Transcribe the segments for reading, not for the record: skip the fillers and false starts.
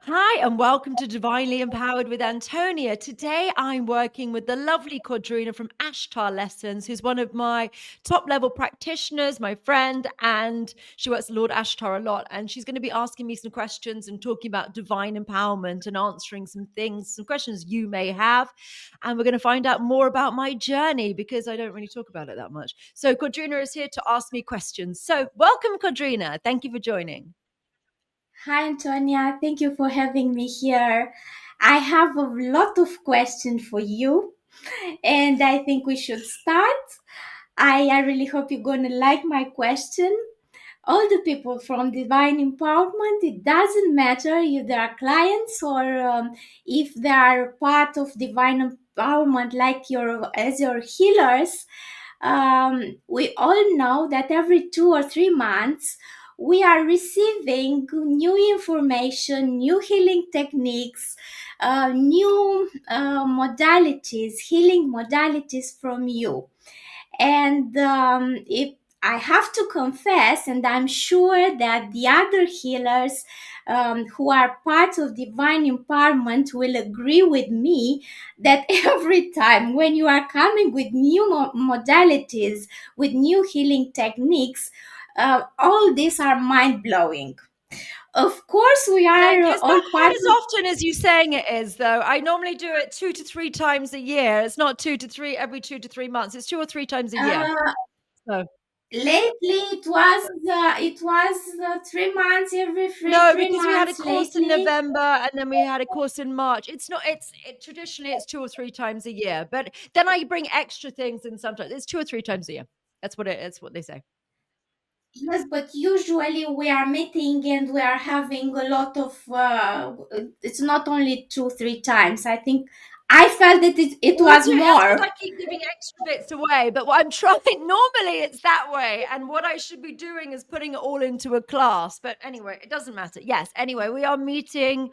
Hi, and welcome to Divinely Empowered with Antonia. Today, I'm working with the lovely Codrina from Ashtar Lessons, who's one of my top level practitioners, my friend, and she works with Lord Ashtar a lot. And she's going to be asking me some questions and talking about divine empowerment and answering some things, some questions you may have. And we're going to find out more about my journey because I don't really talk about it that much. So, Codrina is here to ask me questions. So, welcome, Codrina. Thank you for joining. Hi, Antonia. Thank you for having me here. I have a lot of questions for you, and I think we should start. I really hope you're going to like my question. All the people from Divine Empowerment, it doesn't matter if they are clients or if they are part of Divine Empowerment, like as your healers. We all know that every 2 or 3 months we are receiving new information, new healing techniques, new modalities, healing modalities from you. And if I have to confess, and I'm sure that the other healers who are part of divine empowerment will agree with me that every time when you are coming with new modalities, with new healing techniques, all these are mind blowing. Of course, we Thank you. are It's all not part quite as of. often as you saying it is, though. I normally do it 2 to 3 times a year. It's not 2 to 3 every 2 to 3 months. It's 2 or 3 times a year. Uh, So Lately, it was 3 months every three no, three because we had a months course in lately. November and then we had a course in March. It's not. Traditionally it's 2 or 3 times a year, but then I bring extra things in sometimes. It's 2 or 3 times a year. That's what it is. What they say. Yes, but usually we are meeting and we are having a lot of. It's not only 2 3 times. I think I felt that it We was do. That's because more. I keep giving extra bits away. But what I'm trying, normally it's that way. And what I should be doing is putting it all into a class. But anyway, it doesn't matter. Yes. Anyway, we are meeting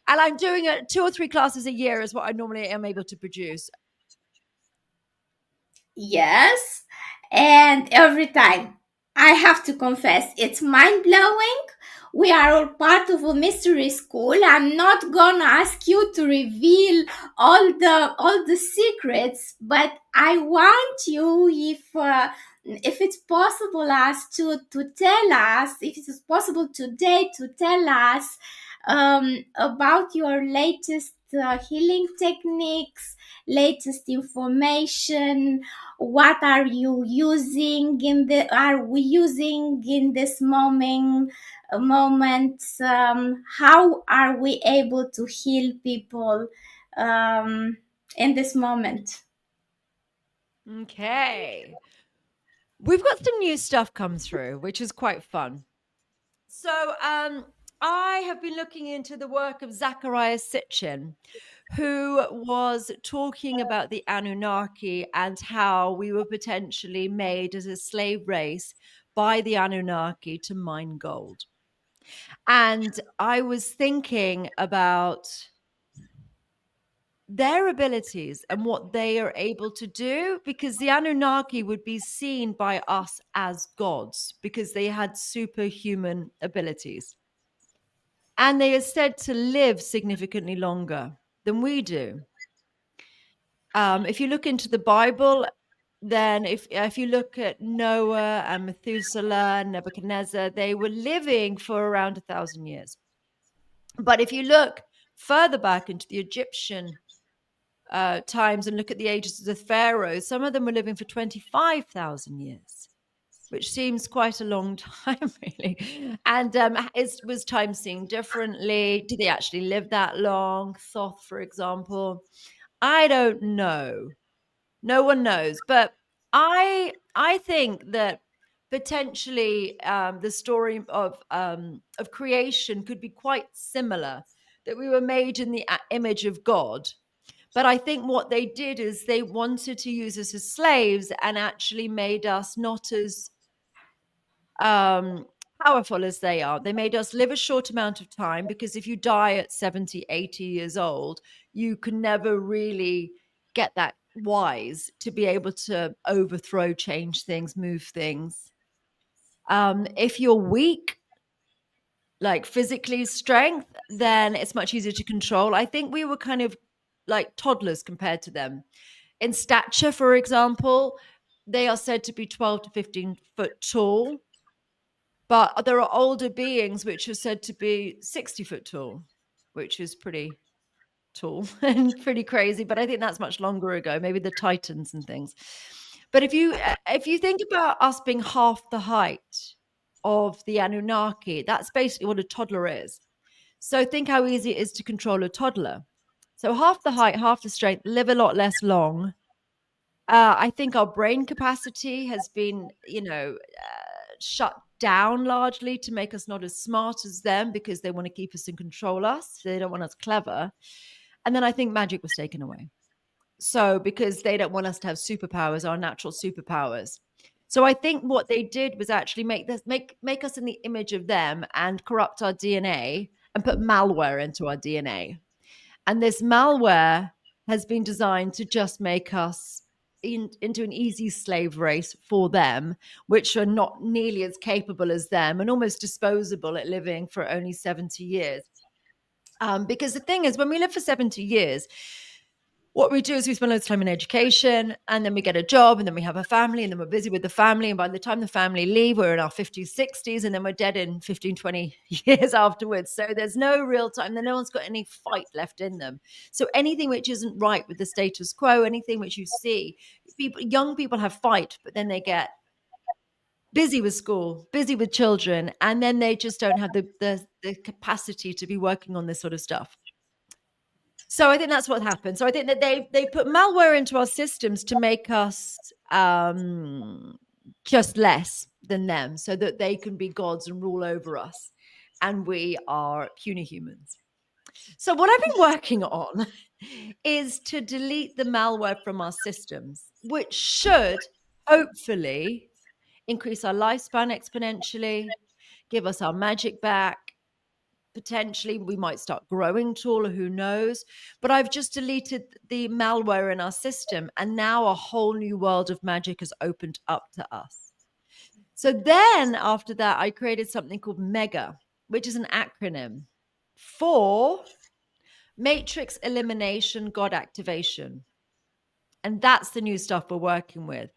and I'm doing 2 or 3 classes a year is what I normally am able to produce. Yes, and every time I have to confess, it's mind blowing. We are all part of a mystery school. I'm not gonna ask you to reveal all the secrets, but I want you, if it's possible, us to tell us, if it is possible today, to tell us about your latest healing techniques, latest information. What are you using in the are we using in this moment? How are we able to heal people um, in this moment? Okay. We've got some new stuff come through, which is quite fun. So, I have been looking into the work of Zachariah Sitchin, who was talking about the Anunnaki and how we were potentially made as a slave race by the Anunnaki to mine gold. And I was thinking about their abilities and what they are able to do because the Anunnaki would be seen by us as gods because they had superhuman abilities. And they are said to live significantly longer than we do. If you look into the Bible, then if you look at Noah and Methuselah and Nebuchadnezzar, they were living for around 1,000 years. But if you look further back into the Egyptian times and look at the ages of the pharaohs, some of them were living for 25,000 years, which seems quite a long time, really. And was time seen differently? Did they actually live that long? Thoth, for example. I don't know. No one knows. But I think that potentially the story of creation could be quite similar. That we were made in the image of God, but I think what they did is they wanted to use us as slaves and actually made us not as um, powerful as they are. They made us live a short amount of time because if you die at 70, 80 years old, you can never really get that wise to be able to overthrow, change things, move things. If you're weak, like physically strength, then it's much easier to control. I think we were kind of like toddlers compared to them. In stature, for example, they are said to be 12 to 15 foot tall, but there are older beings which are said to be 60 foot tall, which is pretty tall and pretty crazy. But I think that's much longer ago, maybe the Titans and things. But if you think about us being half the height of the Anunnaki, that's basically what a toddler is. So think how easy it is to control a toddler. So half the height, half the strength, live a lot less long. I think our brain capacity has been, shut down largely to make us not as smart as them because they want to keep us and control us. They don't want us clever. And then I think magic was taken away. So because they don't want us to have superpowers, our natural superpowers. So I think what they did was actually make us in the image of them and corrupt our DNA and put malware into our DNA. And this malware has been designed to just make us into an easy slave race for them, which are not nearly as capable as them and almost disposable at living for only 70 years. Because the thing is, when we live for 70 years, what we do is we spend loads of time in education, and then we get a job, and then we have a family, and then we're busy with the family. And by the time the family leave, we're in our 50s, 60s, and then we're dead in 15, 20 years afterwards. So there's no real time. Then no one's got any fight left in them. So anything which isn't right with the status quo, anything which you see, young people have fight, but then they get busy with school, busy with children, and then they just don't have the capacity to be working on this sort of stuff. So I think that's what happened. So I think that they put malware into our systems to make us just less than them, so that they can be gods and rule over us, and we are puny humans. So what I've been working on is to delete the malware from our systems, which should hopefully increase our lifespan exponentially, give us our magic back. Potentially, we might start growing taller, who knows? But I've just deleted the malware in our system, and now a whole new world of magic has opened up to us. So then after that, I created something called MEGA, which is an acronym for Matrix Elimination God Activation. And that's the new stuff we're working with.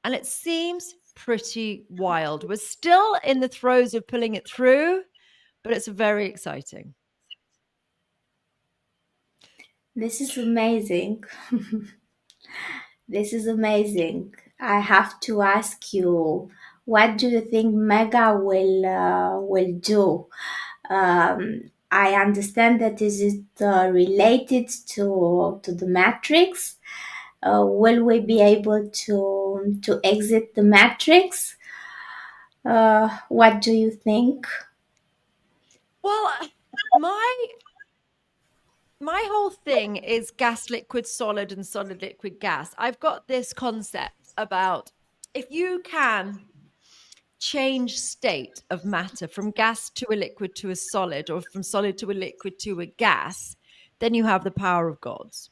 And it seems pretty wild. We're still in the throes of pulling it through, but it's very exciting. This is amazing. This is amazing. I have to ask you, what do you think Mega will do? I understand that is it related to the Matrix. Will we be able to exit the Matrix? What do you think? Well, my whole thing is gas, liquid, solid, and solid, liquid, gas. I've got this concept about if you can change state of matter from gas to a liquid to a solid, or from solid to a liquid to a gas, then you have the power of gods.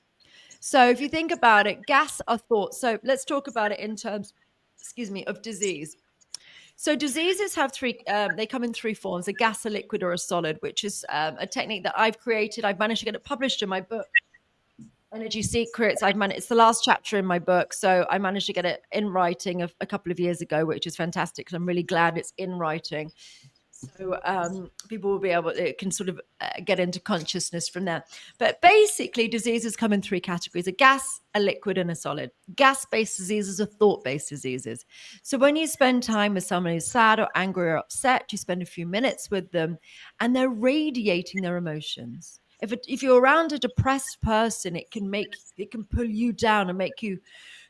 So if you think about it, gas are thoughts. So let's talk about it in terms, of disease. So diseases have they come in three forms: a gas, a liquid, or a solid, which is a technique that I've created. I've managed to get it published in my book, Energy Secrets. It's the last chapter in my book. So I managed to get it in writing a couple of years ago, which is fantastic. So I'm really glad it's in writing. So people will be able, it can sort of get into consciousness from there. But basically, diseases come in three categories: a gas, a liquid, and a solid. Gas-based diseases are thought-based diseases. So when you spend time with someone who's sad or angry or upset, you spend a few minutes with them, and they're radiating their emotions. If you're around a depressed person, it can pull you down and make you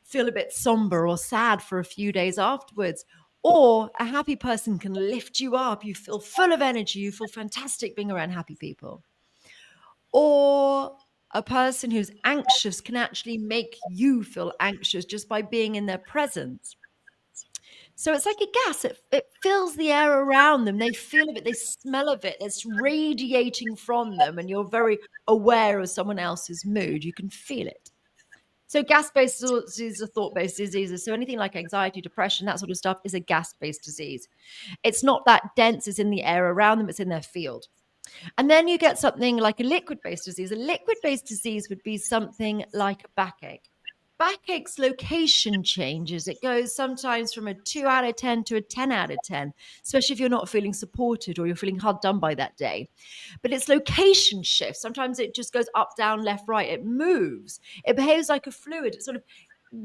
feel a bit somber or sad for a few days afterwards. Or a happy person can lift you up. You feel full of energy. You feel fantastic being around happy people. Or a person who's anxious can actually make you feel anxious just by being in their presence. So it's like a gas. It fills the air around them. They feel of it. They smell of it. It's radiating from them. And you're very aware of someone else's mood. You can feel it. So gas-based diseases are thought-based diseases. So anything like anxiety, depression, that sort of stuff is a gas-based disease. It's not that dense, it's in the air around them, it's in their field. And then you get something like a liquid-based disease. A liquid-based disease would be something like a backache. Backache's location changes. It goes sometimes from a 2 out of 10 to a 10 out of 10, especially if you're not feeling supported or you're feeling hard done by that day. But its location shifts. Sometimes it just goes up, down, left, right. It moves. It behaves like a fluid. It sort of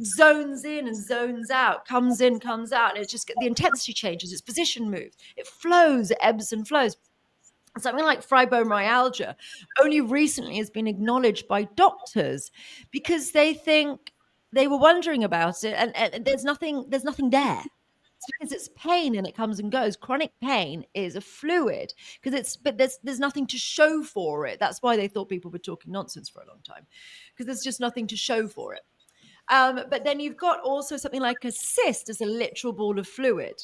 zones in and zones out, comes in, comes out. And it just the intensity changes. Its position moves. It flows. It ebbs and flows. Something like fibromyalgia only recently has been acknowledged by doctors because they think they were wondering about it, and there's nothing there. It's because it's pain and it comes and goes. Chronic pain is a fluid but there's nothing to show for it. That's why they thought people were talking nonsense for a long time, because there's just nothing to show for it. But then you've got also something like a cyst as a literal ball of fluid.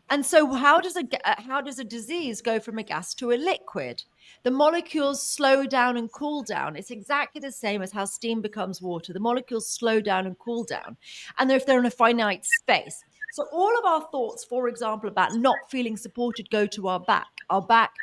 And so how does a disease go from a gas to a liquid? The molecules slow down and cool down. It's exactly the same as how steam becomes water. The molecules slow down and cool down, and if they're in a finite space. So all of our thoughts, for example, about not feeling supported go to our back. Our back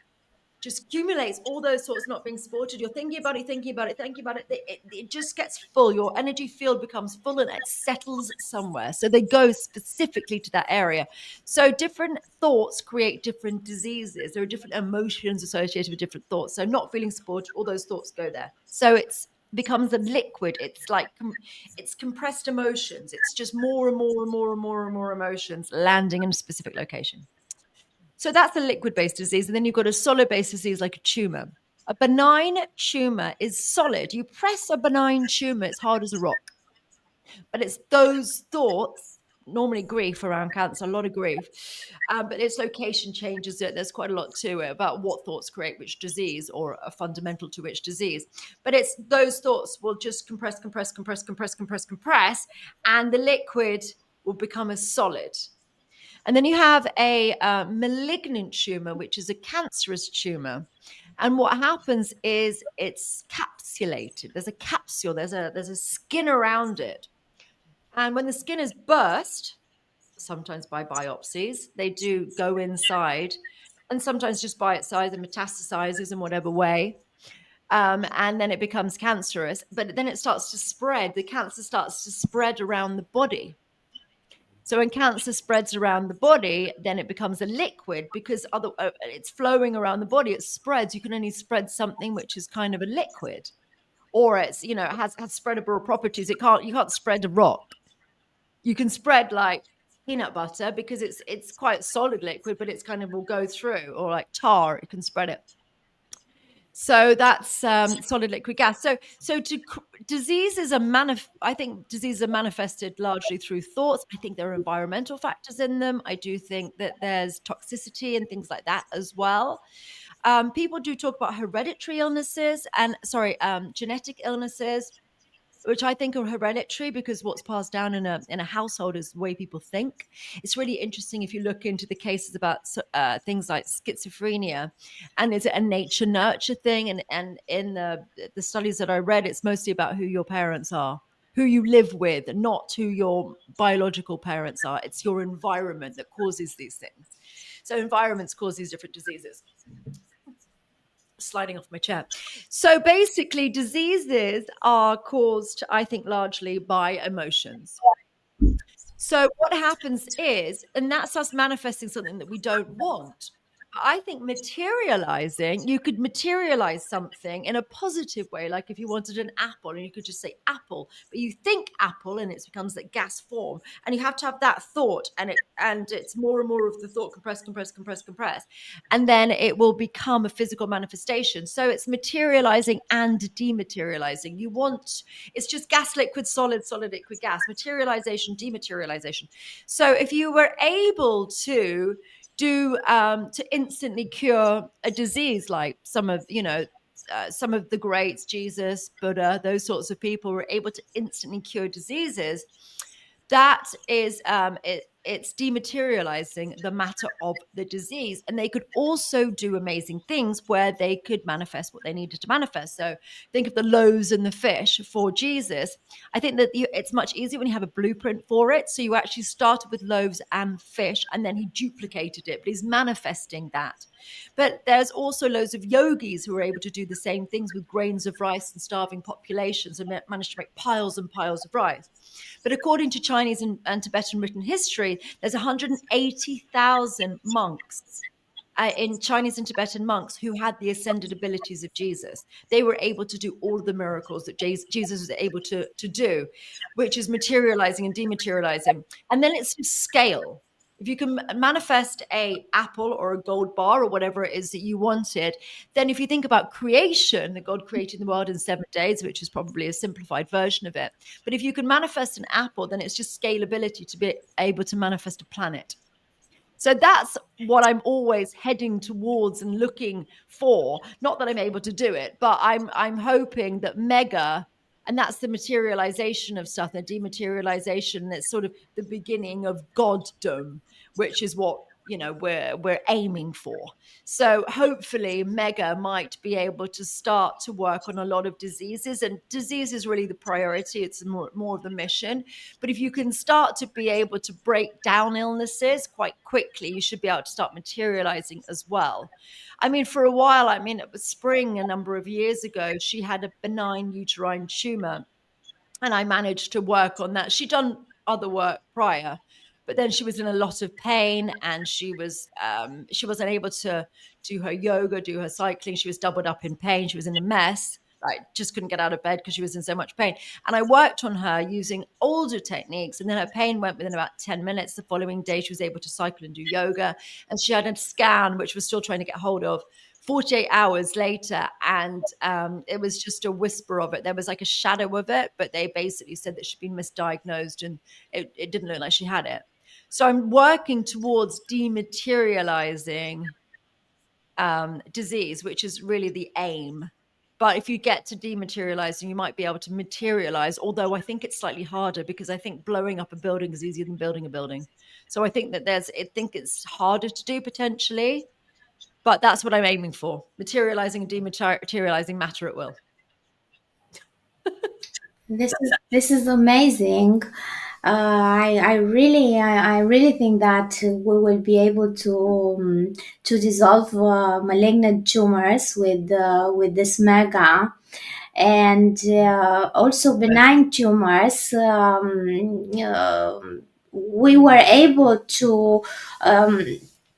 just accumulates all those thoughts not being supported. You're thinking about it, thinking about it, thinking about it. It just gets full. Your energy field becomes full and it settles somewhere. So they go specifically to that area. So different thoughts create different diseases. There are different emotions associated with different thoughts. So not feeling supported, all those thoughts go there. So it's becomes a liquid. It's like it's compressed emotions. It's just more and more and more and more and more emotions landing in a specific location. So that's a liquid-based disease. And then you've got a solid-based disease like a tumor. A benign tumor is solid. You press a benign tumor, it's hard as a rock. But it's those thoughts, normally grief around cancer, a lot of grief, but its location changes it. There's quite a lot to it about what thoughts create which disease or are fundamental to which disease. But it's those thoughts will just compress, and the liquid will become a solid. And then you have a malignant tumor, which is a cancerous tumor. And what happens is it's capsulated. There's a capsule, there's a skin around it. And when the skin is burst, sometimes by biopsies, they do go inside, and sometimes just by its size and metastasizes in whatever way. And then it becomes cancerous. But then it starts to spread. The cancer starts to spread around the body. So when cancer spreads around the body, then it becomes a liquid because it's flowing around the body. It spreads. You can only spread something which is kind of a liquid, or it's it has spreadable properties. You can't spread a rock. You can spread like peanut butter because it's quite solid liquid, but it's kind of will go through, or like tar. You can spread it. So that's solid liquid gas. Diseases are I think diseases are manifested largely through thoughts. I think there are environmental factors in them. I do think that there's toxicity and things like that as well. People do talk about hereditary illnesses and genetic illnesses, which I think are hereditary because what's passed down in a household is the way people think. It's really interesting if you look into the cases about things like schizophrenia, and is it a nature nurture thing? And in the studies that I read, it's mostly about who your parents are, who you live with, not who your biological parents are. It's your environment that causes these things. So environments cause these different diseases. Sliding off my chair. So basically, diseases are caused, I think, largely by emotions. So what happens is, and that's us manifesting something that we don't want. I think you could materialize something in a positive way. Like if you wanted an apple and you could just say apple, but you think apple and it becomes that gas form, and you have to have that thought, and it's more and more of the thought compress, and then it will become a physical manifestation. So it's materializing and dematerializing. It's just gas, liquid, solid, liquid, gas, materialization, dematerialization. So if you were able to to instantly cure a disease, like some of the greats, Jesus, Buddha, those sorts of people were able to instantly cure diseases. That is it's dematerializing the matter of the disease. And they could also do amazing things where they could manifest what they needed to manifest. So think of the loaves and the fish for Jesus. I think that it's much easier when you have a blueprint for it. So you actually started with loaves and fish, and then he duplicated it, but he's manifesting that. But there's also loads of yogis who are able to do the same things with grains of rice and starving populations and managed to make piles and piles of rice. But according to Chinese and Tibetan written history, there's 180,000 monks in Chinese and Tibetan monks who had the ascended abilities of Jesus. They were able to do all of the miracles that Jesus was able to do, which is materializing and dematerializing. And then it's to scale. If you can manifest a apple or a gold bar or whatever it is that you wanted, then if you think about creation, that God created the world in 7 days, which is probably a simplified version of it. But if you can manifest an apple, then it's just scalability to be able to manifest a planet. So that's what I'm always heading towards and looking for. Not that I'm able to do it, but I'm hoping that mega, and that's the materialization of stuff, the dematerialization. That's sort of the beginning of goddom, which is what we're aiming for. So hopefully mega might be able to start to work on a lot of diseases, and disease is really the priority. It's more of the mission. But if you can start to be able to break down illnesses quite quickly, you should be able to start materializing as well. I mean, for a while, it was Spring a number of years ago, she had a benign uterine tumor, and I managed to work on that. She'd done other work prior, but then she was in a lot of pain, and she wasn't able to do her yoga, do her cycling. She was doubled up in pain. She was in a mess. Like, just couldn't get out of bed because she was in so much pain. And I worked on her using older techniques, and then her pain went within about 10 minutes. The following day, she was able to cycle and do yoga, and she had a scan, which we're still trying to get hold of, 48 hours later, and it was just a whisper of it. There was like a shadow of it, but they basically said that she'd been misdiagnosed, and it didn't look like she had it. So I'm working towards dematerializing disease, which is really the aim. But if you get to dematerializing, you might be able to materialize, although I think it's slightly harder, because I think blowing up a building is easier than building a building. So I think that it's harder to do potentially, but that's what I'm aiming for: materializing and dematerializing matter at will. This is amazing. I really think that we will be able to dissolve malignant tumors with this mega, and also benign tumors. We were able um,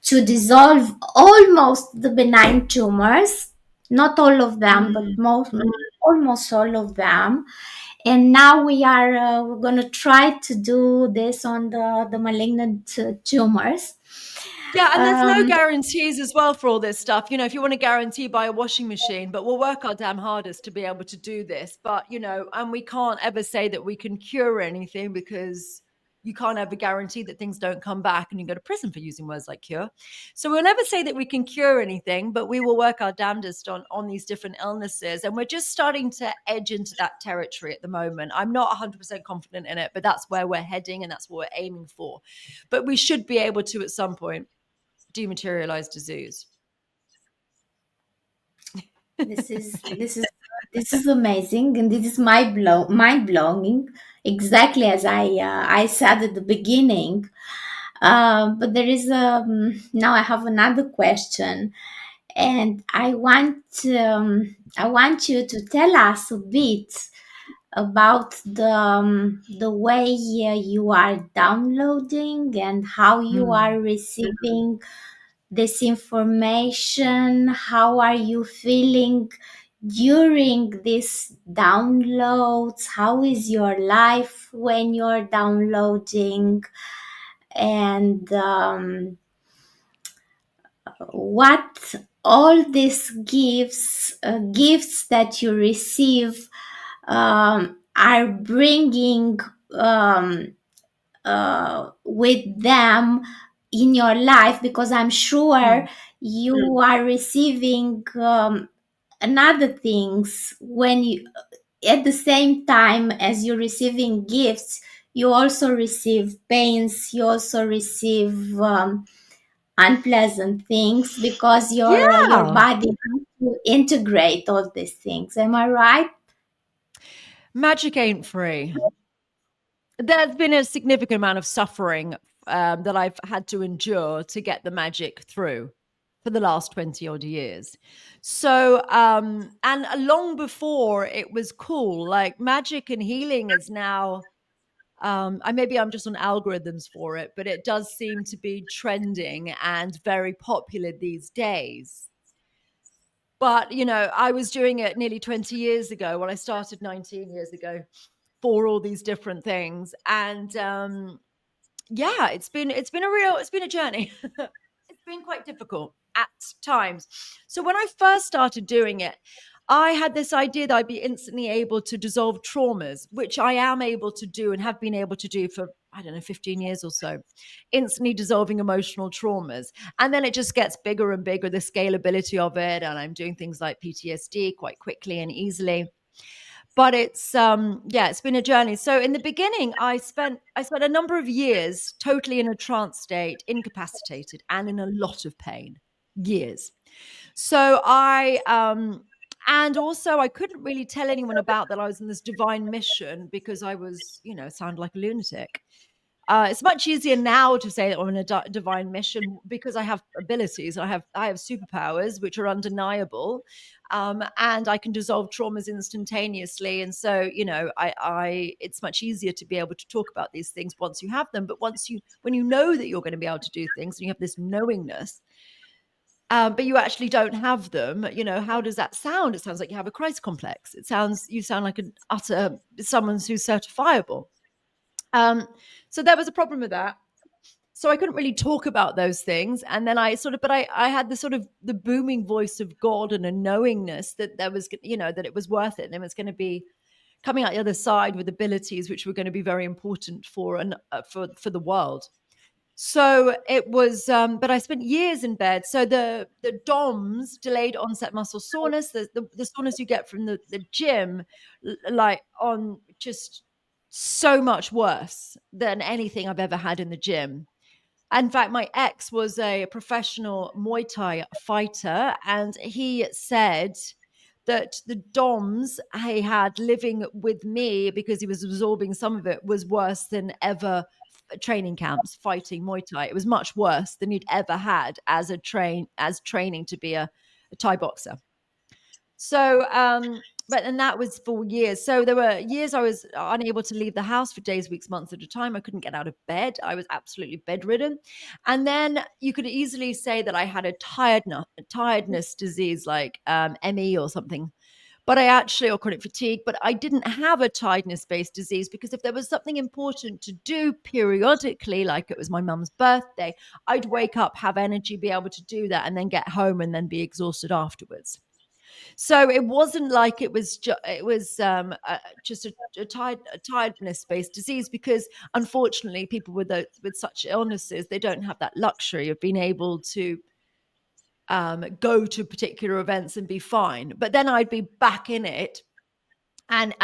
to dissolve almost the benign tumors, not all of them, but almost all of them. And now we're going to try to do this on the malignant tumors. Yeah, and there's no Um, guarantees as well for all this stuff. If you want to guarantee, buy a washing machine, but we'll work our damn hardest to be able to do this. But, and we can't ever say that we can cure anything, because you can't ever guarantee that things don't come back and you go to prison for using words like cure. So we'll never say that we can cure anything, but we will work our damnedest on these different illnesses. And we're just starting to edge into that territory at the moment. I'm not 100% confident in it, but that's where we're heading, and that's what we're aiming for. But we should be able to, at some point, dematerialized disease. this is amazing, and this is mind blowing, exactly as I said at the beginning. But there is now I have another question, and I want you to tell us a bit about the way you are downloading and how you are receiving this information. How are you feeling during these downloads? How is your life when you're downloading? And what all these gifts that you receive are bringing with them in your life, because I'm sure you are receiving another things when you, at the same time as you're receiving gifts, you also receive pains, you also receive unpleasant things, because your Yeah. body has to integrate all these things. Am I right? Magic ain't free. There's been a significant amount of suffering that I've had to endure to get the magic through for the last 20 odd years. So, and long before it was cool, like magic and healing is now, maybe I'm just on algorithms for it, but it does seem to be trending and very popular these days. But, I was doing it nearly 20 years ago when I started 19 years ago for all these different things. And yeah, it's been a journey. It's been quite difficult at times. So when I first started doing it, I had this idea that I'd be instantly able to dissolve traumas, which I am able to do and have been able to do for, I don't know, 15 years or so, instantly dissolving emotional traumas. And then it just gets bigger and bigger, the scalability of it. And I'm doing things like PTSD quite quickly and easily. But it's yeah, it's been a journey. So in the beginning, I spent a number of years totally in a trance state, incapacitated and in a lot of pain. Years. So and also I couldn't really tell anyone about that I was in this divine mission because I was, sound like a lunatic. It's much easier now to say that I'm in a divine mission because I have abilities. I have superpowers which are undeniable, and I can dissolve traumas instantaneously. And so, I it's much easier to be able to talk about these things once you have them. But when you know that you're going to be able to do things, and you have this knowingness, but you actually don't have them, how does that sound? It sounds like you have a Christ complex. You sound like an utter someone who's certifiable. Um, so there was a problem with that. So I couldn't really talk about those things. And then I had the sort of the booming voice of God and a knowingness that there was, that it was worth it. And it was going to be coming out the other side with abilities which were going to be very important for the world. So it was, but I spent years in bed. So the DOMS, delayed onset muscle soreness, the soreness you get from the gym, like on just so much worse than anything I've ever had in the gym. In fact, my ex was a professional Muay Thai fighter, and he said that the DOMS he had living with me because he was absorbing some of it was worse than ever training camps fighting Muay Thai. It was much worse than he'd ever had as training to be a Thai boxer. So, but and that was for years. So there were years I was unable to leave the house for days, weeks, months at a time. I couldn't get out of bed. I was absolutely bedridden. And then you could easily say that I had a tiredness disease like ME or something. But I actually, or chronic fatigue, but I didn't have a tiredness based disease because if there was something important to do periodically, like it was my mum's birthday, I'd wake up, have energy, be able to do that, and then get home and then be exhausted afterwards. So it wasn't like it was just a tiredness based disease because unfortunately people with such illnesses they don't have that luxury of being able to go to particular events and be fine. But then I'd be back in it and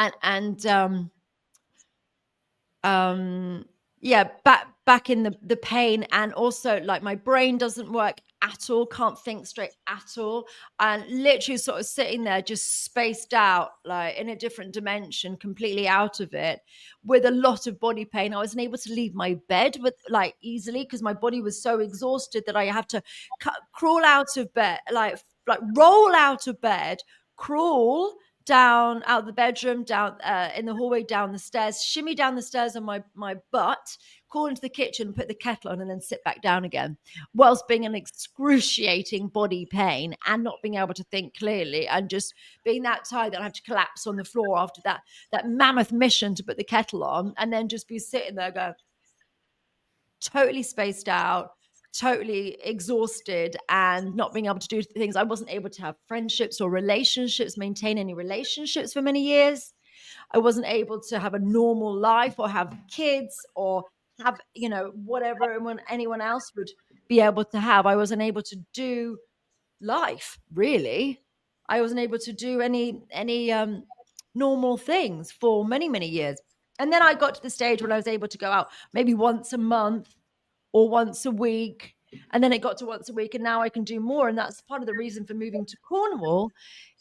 um yeah, back in the pain, and also like my brain doesn't work at all, can't think straight at all, and literally sort of sitting there just spaced out like in a different dimension, completely out of it, with a lot of body pain. I wasn't able to leave my bed with like easily because my body was so exhausted that I had to crawl out of bed, like roll out of bed, crawl down out of the bedroom, down in the hallway, down the stairs, shimmy down the stairs on my butt, crawl into the kitchen, put the kettle on, and then sit back down again, whilst being an excruciating body pain and not being able to think clearly, and just being that tired that I have to collapse on the floor after that mammoth mission to put the kettle on, and then just be sitting there going totally spaced out, totally exhausted, and not being able to do things. I wasn't able to have friendships or relationships, maintain any relationships for many years. I wasn't able to have a normal life or have kids or have, whatever anyone else would be able to have. I wasn't able to do life, really. I wasn't able to do any normal things for many, many years. And then I got to the stage when I was able to go out maybe once a month or once a week. And then it got to once a week, and now I can do more. And that's part of the reason for moving to Cornwall,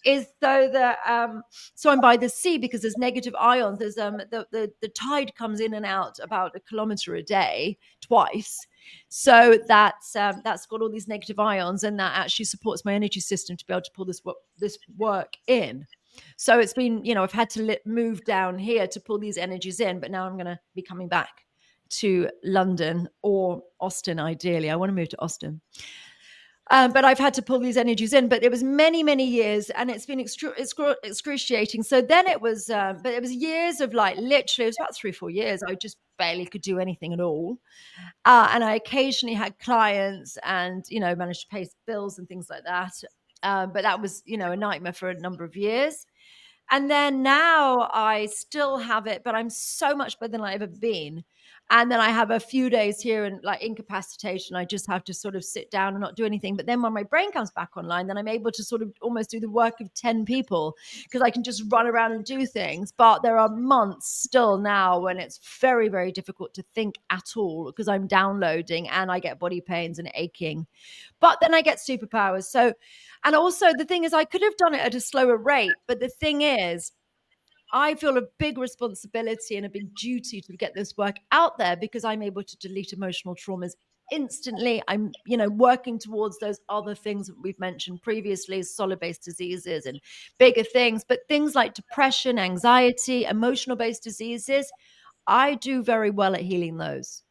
is so that so I'm by the sea, because there's negative ions. There's the tide comes in and out about 1 kilometer a day twice. So that's got all these negative ions, and that actually supports my energy system to be able to pull this work in. So it's been, I've had to move down here to pull these energies in, but now I'm going to be coming back to London or Austin. Ideally, I want to move to Austin. But I've had to pull these energies in. But it was many, many years, and it's been excruciating. So then it was, but it was years of literally, it was about 3-4 years. I just barely could do anything at all. And I occasionally had clients and, managed to pay bills and things like that. But that was, a nightmare for a number of years. And then now I still have it, but I'm so much better than I've ever been. And then I have a few days here and incapacitation. I just have to sort of sit down and not do anything. But then when my brain comes back online, then I'm able to sort of almost do the work of 10 people, because I can just run around and do things. But there are months still now when it's very, very difficult to think at all, because I'm downloading and I get body pains and aching. But then I get superpowers. So, and also the thing is, I could have done it at a slower rate. But the thing is, I feel a big responsibility and a big duty to get this work out there, because I'm able to delete emotional traumas instantly. I'm, working towards those other things that we've mentioned previously, solid-based diseases and bigger things. But things like depression, anxiety, emotional-based diseases, I do very well at healing those.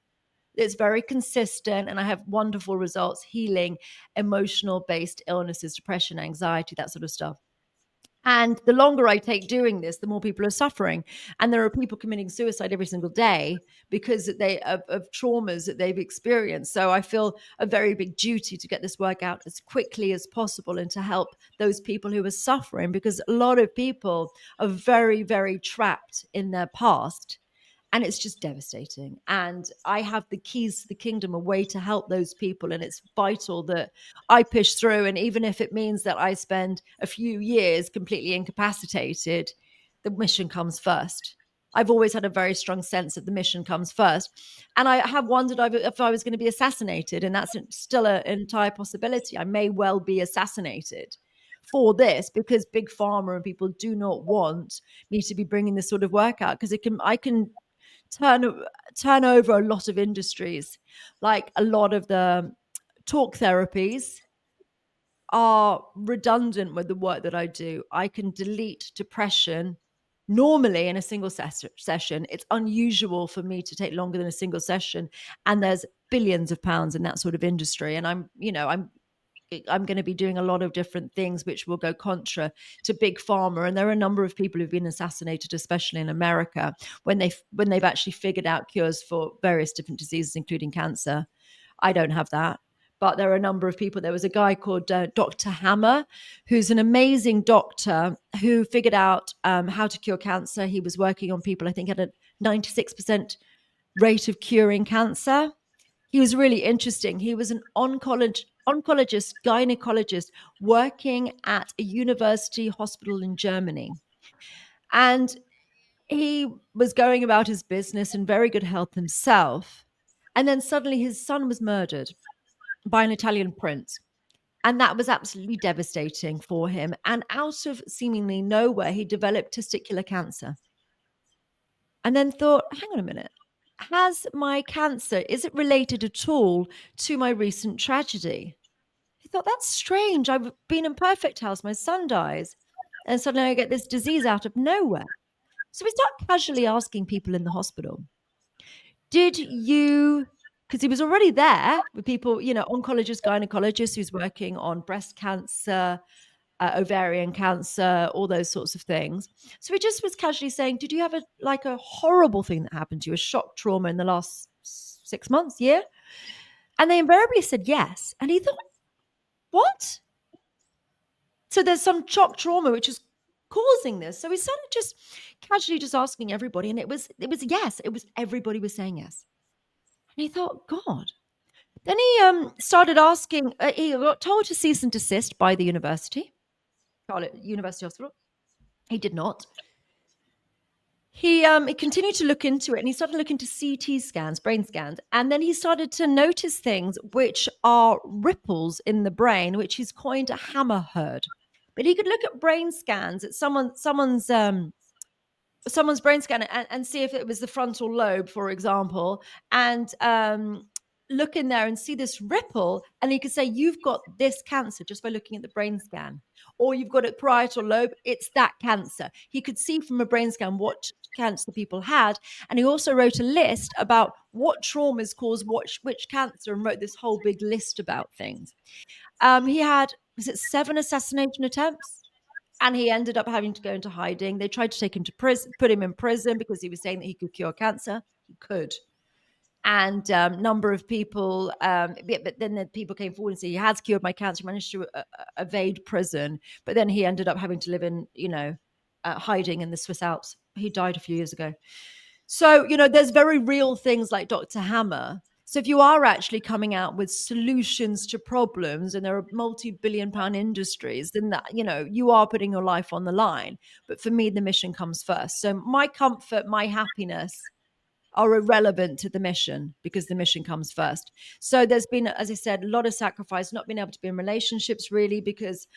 It's very consistent, and I have wonderful results healing emotional-based illnesses, depression, anxiety, that sort of stuff. And the longer I take doing this, the more people are suffering. And there are people committing suicide every single day because of traumas that they've experienced. So I feel a very big duty to get this work out as quickly as possible and to help those people who are suffering, because a lot of people are very, very trapped in their past. And it's just devastating. And I have the keys to the kingdom, a way to help those people. And it's vital that I push through. And even if it means that I spend a few years completely incapacitated, the mission comes first. I've always had a very strong sense that the mission comes first. And I have wondered if I was going to be assassinated. And that's still an entire possibility. I may well be assassinated for this, because big pharma and people do not want me to be bringing this sort of work out, because I can turn over a lot of industries. Like a lot of the talk therapies are redundant with the work that I do. I can delete depression normally in a single session. It's unusual for me to take longer than a single session, and there's billions of pounds in that sort of industry. And I'm going to be doing a lot of different things which will go contra to big pharma. And there are a number of people who've been assassinated, especially in America, when they've actually figured out cures for various different diseases, including cancer. I don't have that. But there are a number of people. There was a guy called Dr. Hammer, who's an amazing doctor who figured out how to cure cancer. He was working on people, I think, at a 96% rate of curing cancer. He was really interesting. He was an oncologist, gynecologist, working at a university hospital in Germany. And he was going about his business in very good health himself. And then suddenly his son was murdered by an Italian prince. And that was absolutely devastating for him. And out of seemingly nowhere, he developed testicular cancer. And then thought, hang on a minute. Has my cancer, is it related at all to my recent tragedy? He thought, that's strange. I've been in perfect health. My son dies. And suddenly I get this disease out of nowhere. So we start casually asking people in the hospital, did you, because he was already there with people, oncologists, gynecologists who's working on breast cancer, ovarian cancer, all those sorts of things. So he just was casually saying, did you have a horrible thing that happened to you, a shock trauma in the last 6 months, year? And they invariably said yes. And he thought, what? So there's some shock trauma which is causing this. So he started just casually just asking everybody, and it was yes. It was, everybody was saying yes. And he thought, God. Then he started asking. He got told to cease and desist by the university, call it University Hospital. He did not. he continued to look into it, and he started looking to CT scans, brain scans, and then he started to notice things which are ripples in the brain, which he's coined a hammerhead. But he could look at brain scans at someone's brain scan and see if it was the frontal lobe, for example, and look in there and see this ripple, and he could say, you've got this cancer just by looking at the brain scan, or you've got a parietal lobe, it's that cancer. He could see from a brain scan what cancer people had, and he also wrote a list about what traumas cause which cancer, and wrote this whole big list about things. He had, was it 7 assassination attempts? And he ended up having to go into hiding. They tried to take him to prison, put him in prison because he was saying that he could cure cancer. He could. And number of people, but then the people came forward and said, he has cured my cancer. He managed to evade prison. But then he ended up having to live in, hiding in the Swiss Alps. He died a few years ago. So, there's very real things like Dr. Hammer. So if you are actually coming out with solutions to problems, and there are multi-billion pound industries, then that, you are putting your life on the line. But for me, the mission comes first. So my comfort, my happiness are irrelevant to the mission, because the mission comes first. So there's been, as I said, a lot of sacrifice, not being able to be in relationships really, because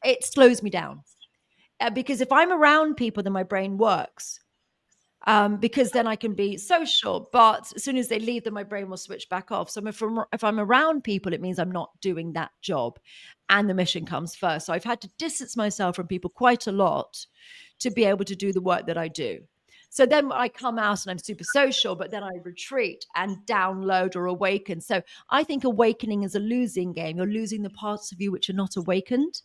it slows me down. Because if I'm around people, then my brain works. Because then I can be social. But as soon as they leave, then my brain will switch back off. So if I'm around people, it means I'm not doing that job, and the mission comes first. So I've had to distance myself from people quite a lot to be able to do the work that I do. So then I come out and I'm super social, but then I retreat and download or awaken. So I think awakening is a losing game. You're losing the parts of you which are not awakened.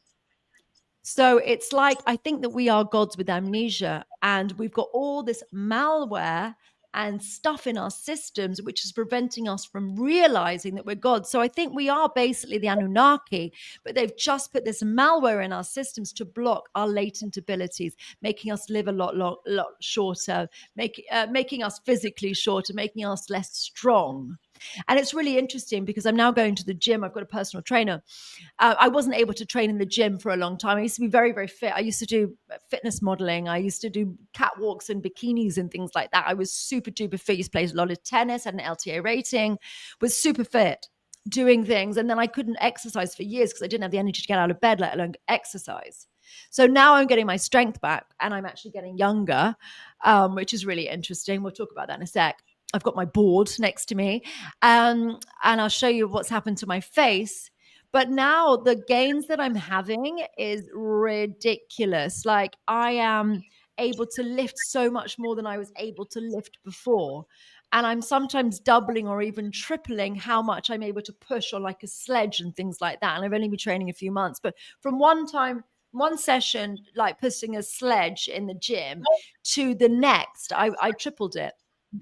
So it's like, I think that we are gods with amnesia, and we've got all this malware and stuff in our systems which is preventing us from realizing that we're gods. So I think we are basically the Anunnaki, but they've just put this malware in our systems to block our latent abilities, making us live a lot shorter, making us physically shorter, making us less strong. And it's really interesting because I'm now going to the gym. I've got a personal trainer. I wasn't able to train in the gym for a long time. I used to be very, very fit. I used to do fitness modeling. I used to do catwalks and bikinis and things like that. I was super duper fit. Used to play a lot of tennis, had an LTA rating, was super fit doing things. And then I couldn't exercise for years because I didn't have the energy to get out of bed, let alone exercise. So now I'm getting my strength back, and I'm actually getting younger, which is really interesting. We'll talk about that in a sec. I've got my board next to me, and I'll show you what's happened to my face. But now the gains that I'm having is ridiculous. Like, I am able to lift so much more than I was able to lift before. And I'm sometimes doubling or even tripling how much I'm able to push on like a sledge and things like that. And I've only been training a few months, but from one session, like pushing a sledge in the gym, to the next, I tripled it.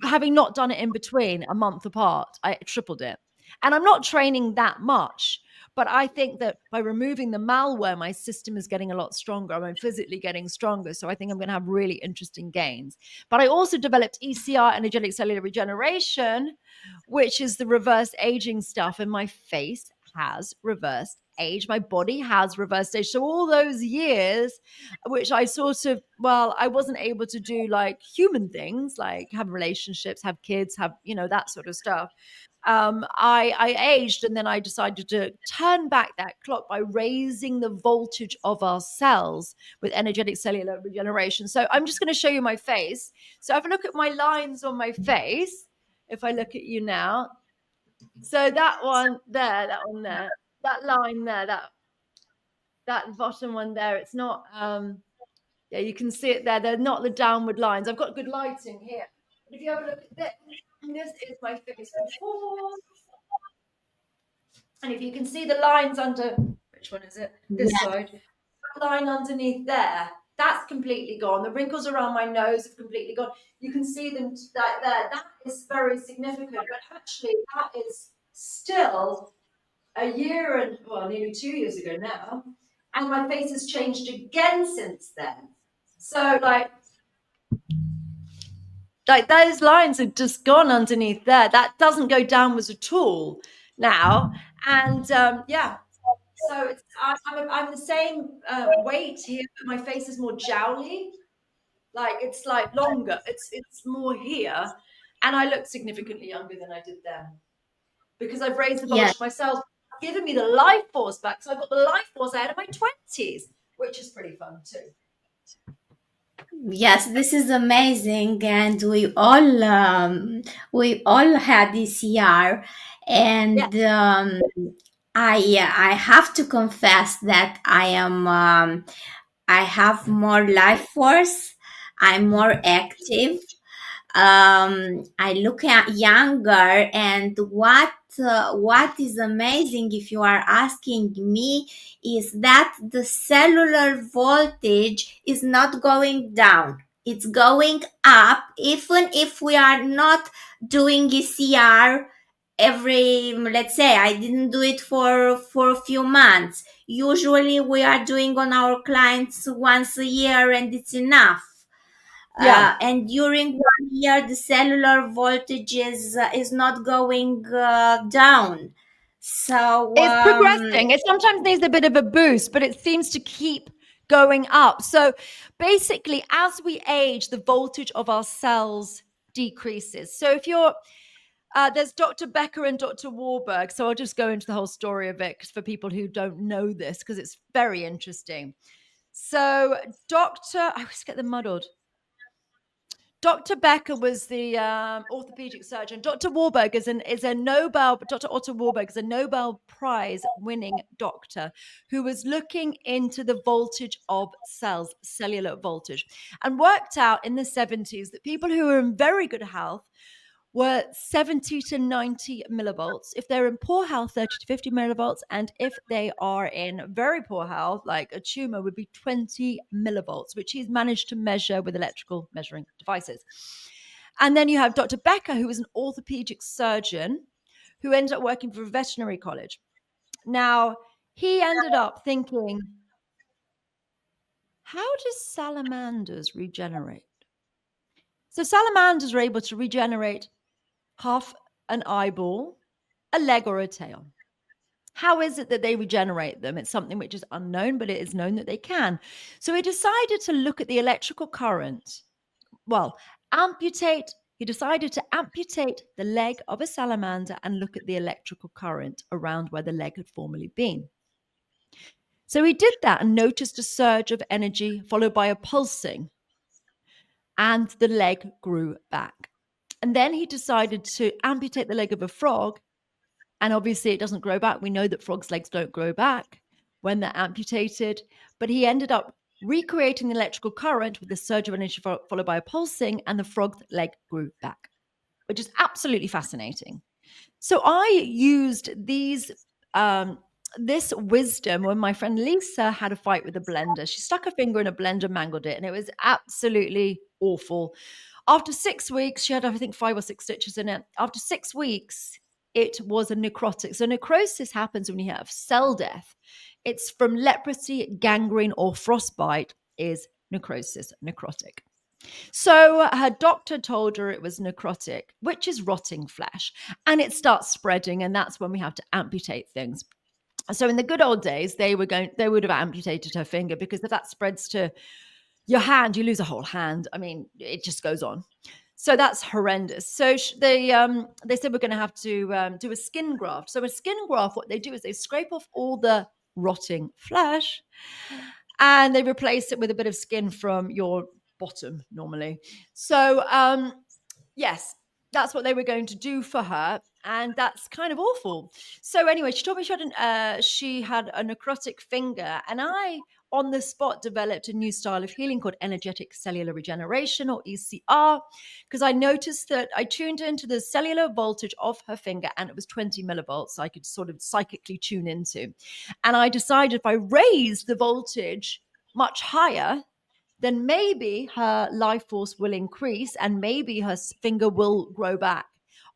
Having not done it in between, a month apart, I tripled it. And I'm not training that much, but I think that by removing the malware, my system is getting a lot stronger. I'm physically getting stronger. So I think I'm going to have really interesting gains. But I also developed ECR, energetic cellular regeneration, which is the reverse aging stuff. And my face has reversed age. My body has reversed age. So all those years, which I sort of, well, I wasn't able to do like human things, like have relationships, have kids, have, that sort of stuff. I aged, and then I decided to turn back that clock by raising the voltage of our cells with energetic cellular regeneration. So I'm just going to show you my face. So if I look at my lines on my face, if I look at you now, so that one there, that line there, that bottom one there, it's not, yeah, you can see it there. They're not the downward lines. I've got good lighting here. But if you have a look at this is my face before. And if you can see the lines under, which one is it? This side. That line underneath there, that's completely gone. The wrinkles around my nose have completely gone. You can see them that there. That is very significant. But actually, that is still a year and, well, nearly 2 years ago now. And my face has changed again since then. So, like those lines have just gone underneath there. That doesn't go downwards at all now. And yeah, so I'm the same weight here, but my face is more jowly. Like it's like longer. It's more here, and I look significantly younger than I did then because I've raised the Yes. voltage myself, giving me the life force back. So I've got the life force out of my 20s, which is pretty fun too. Yes, this is amazing, and we all had this year, Yeah. and I have to confess that I have more life force. I'm more active. I look at younger, and what is amazing, if you are asking me, is that the cellular voltage is not going down. It's going up, even if we are not doing ECR every, let's say I didn't do it for a few months. Usually we are doing on our clients once a year, and it's enough. Yeah. And during 1 year, the cellular voltage is not going down. So It's progressing. It sometimes needs a bit of a boost, but it seems to keep going up. So basically, as we age, the voltage of our cells decreases. So if you're there's Dr. Becker and Dr. Warburg. So I'll just go into the whole story of it for people who don't know this, because it's very interesting. So I always get them muddled. Dr. Becker was the orthopedic surgeon. Dr. Warburg is a Nobel. Dr. Otto Warburg is a Nobel Prize winning doctor who was looking into the voltage of cells, cellular voltage, and worked out in the 70s that people who were in very good health were 70 to 90 millivolts. If they're in poor health, 30 to 50 millivolts. And if they are in very poor health, like a tumor, would be 20 millivolts, which he's managed to measure with electrical measuring devices. And then you have Dr. Becker, who was an orthopedic surgeon who ended up working for a veterinary college. Now, he ended up thinking, how do salamanders regenerate? So salamanders are able to regenerate half an eyeball, a leg, or a tail. How is it that they regenerate them? It's something which is unknown, but it is known that they can. So he decided to look at the electrical current. Well, he decided to amputate the leg of a salamander and look at the electrical current around where the leg had formerly been. So he did that and noticed a surge of energy followed by a pulsing, and the leg grew back. And then he decided to amputate the leg of a frog, and obviously it doesn't grow back. We know that frogs' legs don't grow back when they're amputated, but he ended up recreating the electrical current with the surge of energy followed by a pulsing, and the frog's leg grew back, which is absolutely fascinating. So I used this wisdom when my friend Lisa had a fight with a blender. She stuck her finger in a blender, mangled it, and it was absolutely awful. After 6 weeks, she had, I think, 5 or 6 stitches in it. After 6 weeks, it was a necrotic. So necrosis happens when you have cell death. It's from leprosy, gangrene, or frostbite is necrosis, necrotic. So her doctor told her it was necrotic, which is rotting flesh, and it starts spreading, and that's when we have to amputate things. So in the good old days, they would have amputated her finger, because if that spreads to your hand, you lose a whole hand. I mean, it just goes on. So that's horrendous. So they said we're going to have to do a skin graft. So a skin graft, what they do is they scrape off all the rotting flesh, and they replace it with a bit of skin from your bottom normally. So yes, that's what they were going to do for her, and that's kind of awful. So anyway, she told me she had a necrotic finger, and I on the spot developed a new style of healing called energetic cellular regeneration, or ECR, because I noticed that I tuned into the cellular voltage of her finger, and it was 20 millivolts. So I could sort of psychically tune into, and I decided if I raised the voltage much higher, then maybe her life force will increase and maybe her finger will grow back.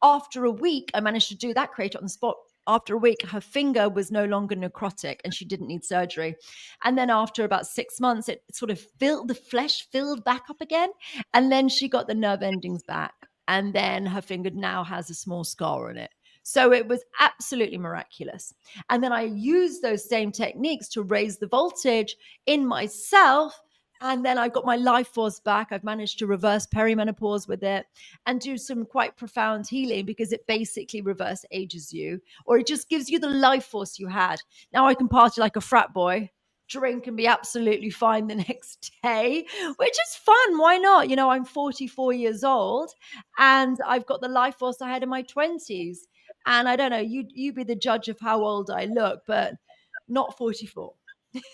After a week, I managed to do that, create it on the spot. After a week, her finger was no longer necrotic and she didn't need surgery. And then after about 6 months, it sort of the flesh filled back up again. And then she got the nerve endings back. And then her finger now has a small scar on it. So it was absolutely miraculous. And then I used those same techniques to raise the voltage in myself, And then I got my life force back. I've managed to reverse perimenopause with it and do some quite profound healing because it basically reverse ages you, or it just gives you the life force you had. Now I can party like a frat boy, drink and be absolutely fine the next day, which is fun. Why not? I'm 44 years old and I've got the life force I had in my 20s. And I don't know, you be the judge of how old I look, but not 44.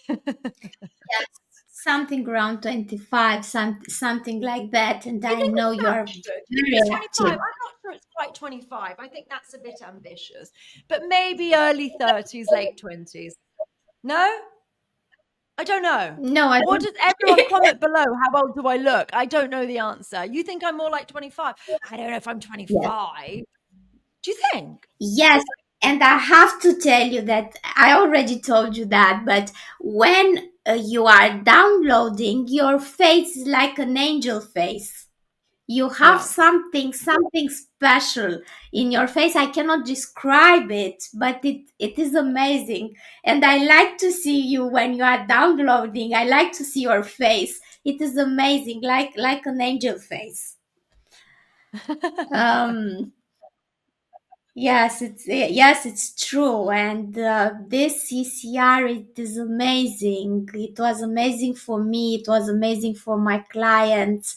Yes, something around 25, something like that. And You I think know it's that you're good? You think it's very 25? I'm active. not sure it's quite 25. I think that's a bit ambitious. But maybe early 30s, late 20s. No? I don't know. No, I What don't. does everyone comment below? How old do I look? I don't know the answer. You think I'm more like 25? I don't know if I'm Yes. 25. Do you think? Yes, and I have to tell you that I already told you that, but when you are downloading, your face is like an angel face. You have Yeah. something special in your face. I cannot describe it, but it is amazing. And I like to see you when you are downloading. I like to see your face. It is amazing, like an angel face. Um yes, it's true. And this CCR, it is amazing. It was amazing for me. It was amazing for my clients.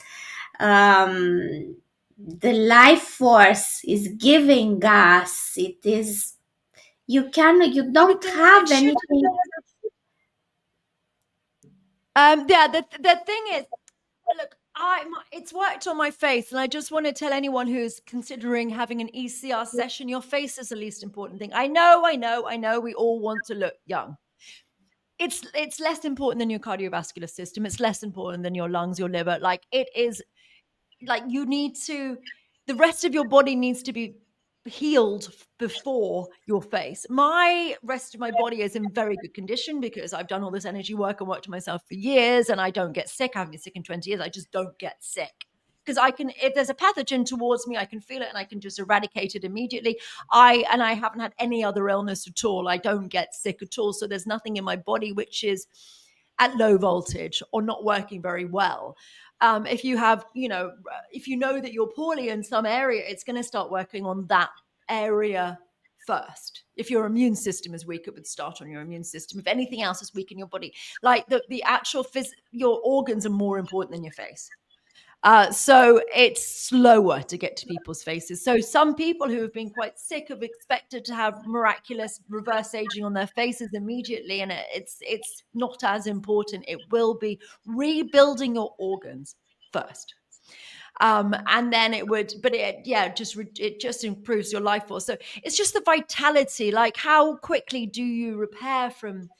The life force is giving us. It is you don't Everything it have should have anything. been. Yeah, the thing is, look, it's worked on my face, and I just want to tell anyone who's considering having an ECR session, your face is the least important thing. I know. We all want to look young. It's less important than your cardiovascular system. It's less important than your lungs, your liver. Like it is like you need to the rest of your body needs to be healed before your face. My rest of my body is in very good condition because I've done all this energy work and worked on myself for years and I don't get sick. I haven't been sick in 20 years. I just don't get sick. Because I can, if there's a pathogen towards me, I can feel it and I can just eradicate it immediately. I haven't had any other illness at all. I don't get sick at all. So there's nothing in my body which is at low voltage or not working very well. If you have, if you know that you're poorly in some area, it's going to start working on that area first. If your immune system is weak, it would start on your immune system. If anything else is weak in your body, like the actual your organs are more important than your face. So it's slower to get to people's faces. So some people who have been quite sick have expected to have miraculous reverse aging on their faces immediately, and it's not as important. It will be rebuilding your organs first. And then it would, but it just improves your life force. So it's just the vitality, like how quickly do you repair from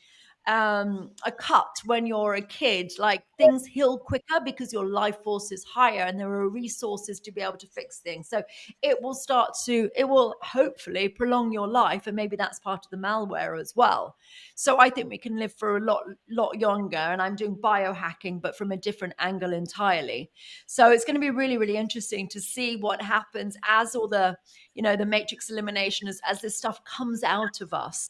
a cut when you're a kid? Like things heal quicker because your life force is higher and there are resources to be able to fix things. So it will hopefully prolong your life, and maybe that's part of the malware as well. So I think we can live for a lot younger, and I'm doing biohacking but from a different angle entirely. So it's going to be really, really interesting to see what happens as all the matrix elimination, as this stuff comes out of us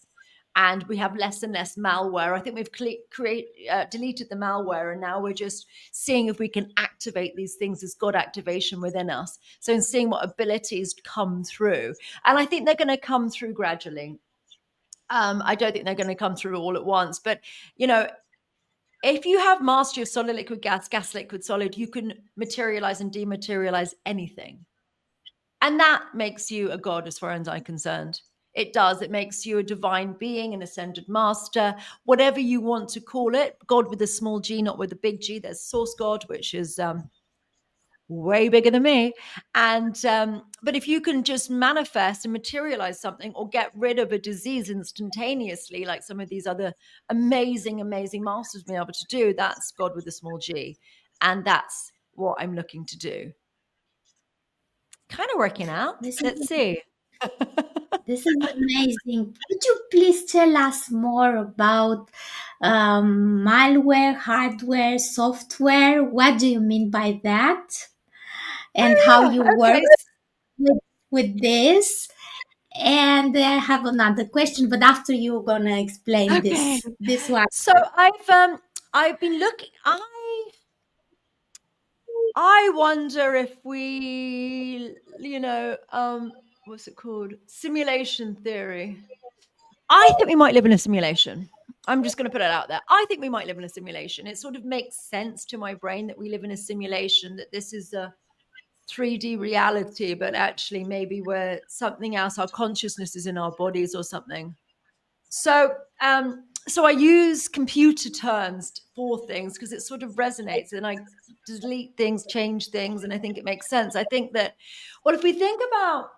and we have less and less malware. I think we've deleted the malware, and now we're just seeing if we can activate these things as God activation within us. So, in seeing what abilities come through, and I think they're going to come through gradually. I don't think they're going to come through all at once, but if you have mastery of solid, liquid, gas, liquid, solid, you can materialize and dematerialize anything. And that makes you a god as far as I'm concerned. It does. It makes you a divine being, an ascended master, whatever you want to call it. God with a small g, not with a big G. There's source God, which is way bigger than me. And but if you can just manifest and materialize something or get rid of a disease instantaneously, like some of these other amazing, amazing masters been able to do, that's God with a small g. And that's what I'm looking to do. Kind of working out. This is Let's see. this is amazing. Could you please tell us more about malware, hardware, software? What do you mean by that? And how Oh, you yeah. work Okay. with this? And I have another question, but after you're gonna explain Okay. this one. So I've been looking. I wonder if we, what's it called? Simulation theory. I think we might live in a simulation. I'm just going to put it out there. I think we might live in a simulation. It sort of makes sense to my brain that we live in a simulation, that this is a 3D reality, but actually maybe we're something else. Our consciousness is in our bodies or something. So I use computer terms for things because it sort of resonates, and I delete things, change things, and I think it makes sense. I think that, well, if we think about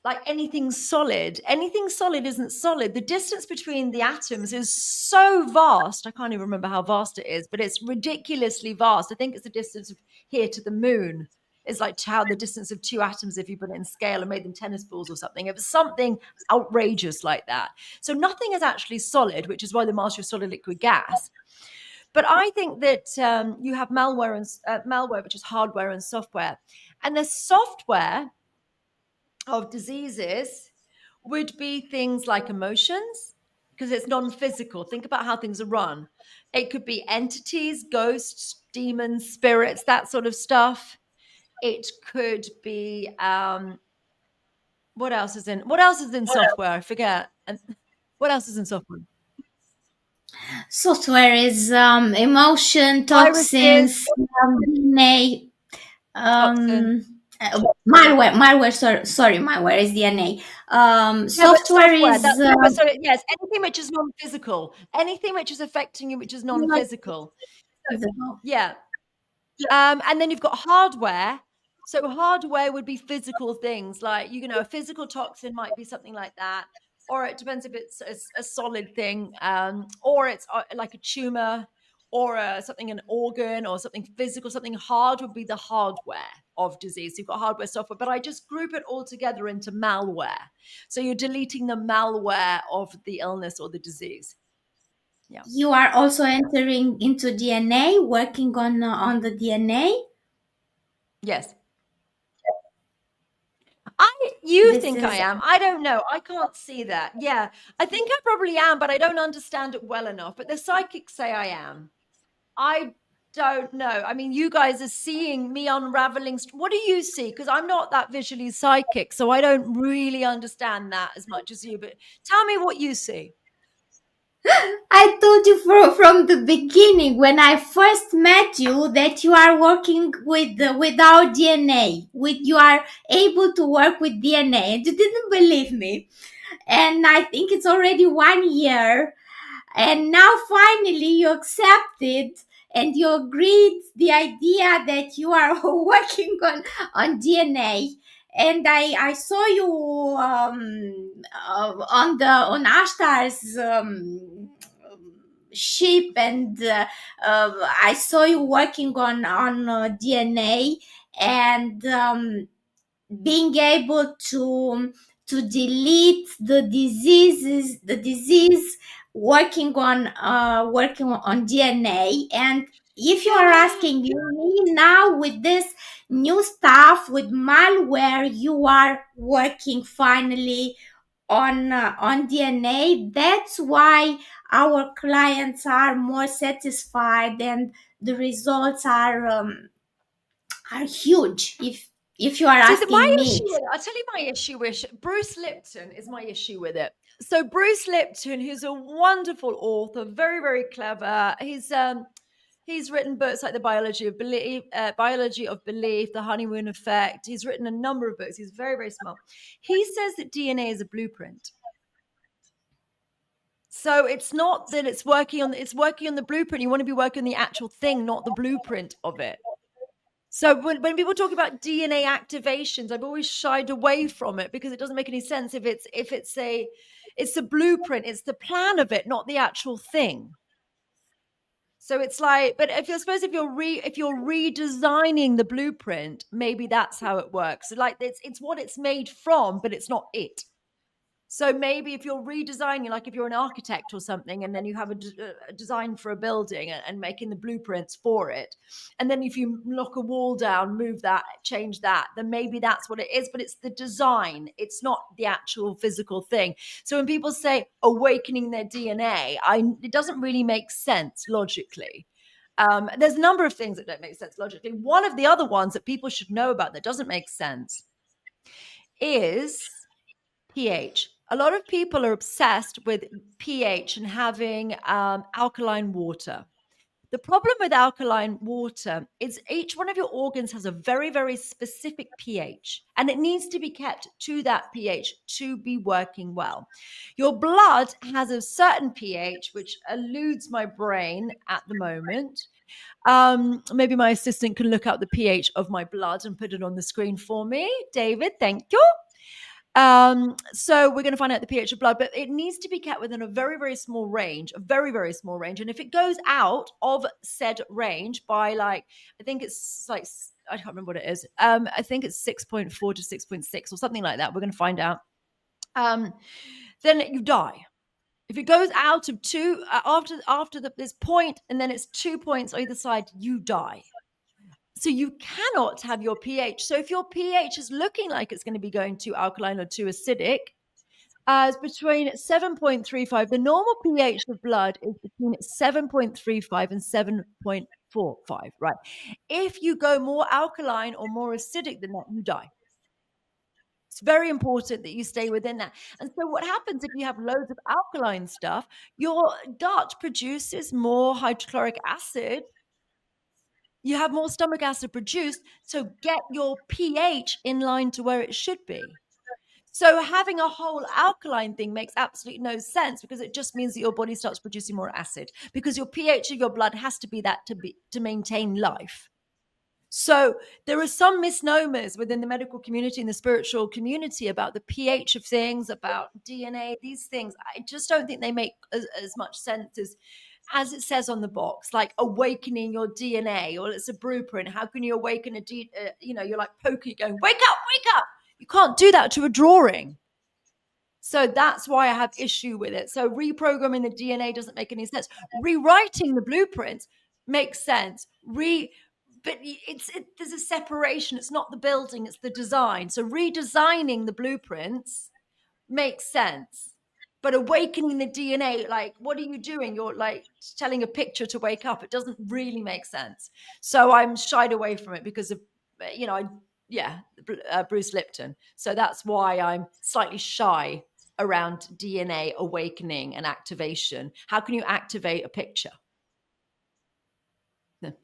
like anything solid isn't solid. The distance between the atoms is so vast. I can't even remember how vast it is, but it's ridiculously vast. I think it's the distance of here to the moon. It's like how the distance of two atoms, if you put it in scale and made them tennis balls or something. It was something outrageous like that. So nothing is actually solid, which is why the master of solid liquid gas. But I think that you have malware, which is hardware and software. And the software of diseases would be things like emotions, because it's non-physical. Think about how things are run. It could be entities, ghosts, demons, spirits, that sort of stuff. It could be what else is in software? I forget. And what else is in software? Software is emotion, Viruses, toxins, DNA, toxin. malware. Sorry, malware is DNA. Yeah, but Software software. is That's no, but sorry. Yes, anything which is non-physical, anything which is affecting you, which is not non-physical. visible. Yeah. And then you've got hardware. So hardware would be physical things like, a physical toxin might be something like that, or it depends if it's a solid thing, or it's like a tumor, or something, an organ, or something physical. Something hard would be the hardware of disease. So you've got hardware, software, but I just group it all together into malware. So you're deleting the malware of the illness or the disease. Yeah. You are also entering into DNA, working on the DNA. Yes. You This think I is am. I don't know. I can't see that. Yeah. I think I probably am, but I don't understand it well enough. But the psychics say I am. I don't know. I mean, you guys are seeing me unraveling. What do you see? Because I'm not that visually psychic, so I don't really understand that as much as you. But tell me what you see. I told you from the beginning when I first met you that you are working with our DNA. With you are able to work with DNA, and you didn't believe me. And I think it's already 1 year, and now finally you accepted and you agreed the idea that you are working on DNA. And I saw you on Ashtar's ship, and I saw you working on DNA, and being able to delete the disease, working on DNA. And if you are asking me now with this new stuff with malware, you are working finally on DNA. That's why our clients are more satisfied, and the results are huge. If you are See, my asking me, issue with it, I'll tell you my issue with Bruce Lipton is my issue with it. So Bruce Lipton, who's a wonderful author, very, very clever. He's written books like The Biology of Belief, The Honeymoon Effect. He's written a number of books. He's very, very smart. He says that DNA is a blueprint. So it's not that it's working on the blueprint. You want to be working on the actual thing, not the blueprint of it. So when people talk about DNA activations, I've always shied away from it because it doesn't make any sense if it's the blueprint, it's the plan of it, not the actual thing. So it's like, but if you're redesigning the blueprint, maybe that's how it works. So like it's what it's made from, but it's not it. So maybe if you're redesigning, like if you're an architect or something, and then you have a design for a building and making the blueprints for it, and then if you knock a wall down, move that, change that, then maybe that's what it is. But it's the design, it's not the actual physical thing. So when people say awakening their DNA, it doesn't really make sense logically. There's a number of things that don't make sense logically. One of the other ones that people should know about that doesn't make sense is pH. A lot of people are obsessed with pH and having alkaline water. The problem with alkaline water is each one of your organs has a very, very specific pH, and it needs to be kept to that pH to be working well. Your blood has a certain pH, which eludes my brain at the moment. Maybe my assistant can look up the pH of my blood and put it on the screen for me. David, thank you. So we're going to find out the pH of blood, but it needs to be kept within a very, very small range, a very, very small range. And if it goes out of said range by like, I think it's like, I can't remember what it is. I think it's 6.4 to 6.6 or something like that. We're going to find out. Then you die. If it goes out of two after this point, and then it's 2 points either side, you die. So you cannot have your pH. So if your pH is looking like it's going to be going too alkaline or too acidic, it's between 7.35. The normal pH of blood is between 7.35 and 7.45, right? If you go more alkaline or more acidic than that, you die. It's very important that you stay within that. And so what happens if you have loads of alkaline stuff, your gut produces more hydrochloric acid. You have more stomach acid produced, so get your pH in line to where it should be. So having a whole alkaline thing makes absolutely no sense, because it just means that your body starts producing more acid, because your pH of your blood has to be that to maintain life. So there are some misnomers within the medical community and the spiritual community about the pH of things, about DNA, these things. I just don't think they make as much sense as it says on the box, like awakening your DNA, or it's a blueprint. How can you awaken you're like poking, going, wake up. You can't do that to a drawing. So that's why I have issue with it. So reprogramming the DNA doesn't make any sense. Rewriting the blueprints makes sense. But there's a separation. It's not the building, it's the design. So redesigning the blueprints makes sense. But awakening the DNA, like, what are you doing? You're like telling a picture to wake up. It doesn't really make sense. So I'm shied away from it because of, Bruce Lipton. So that's why I'm slightly shy around DNA awakening and activation. How can you activate a picture?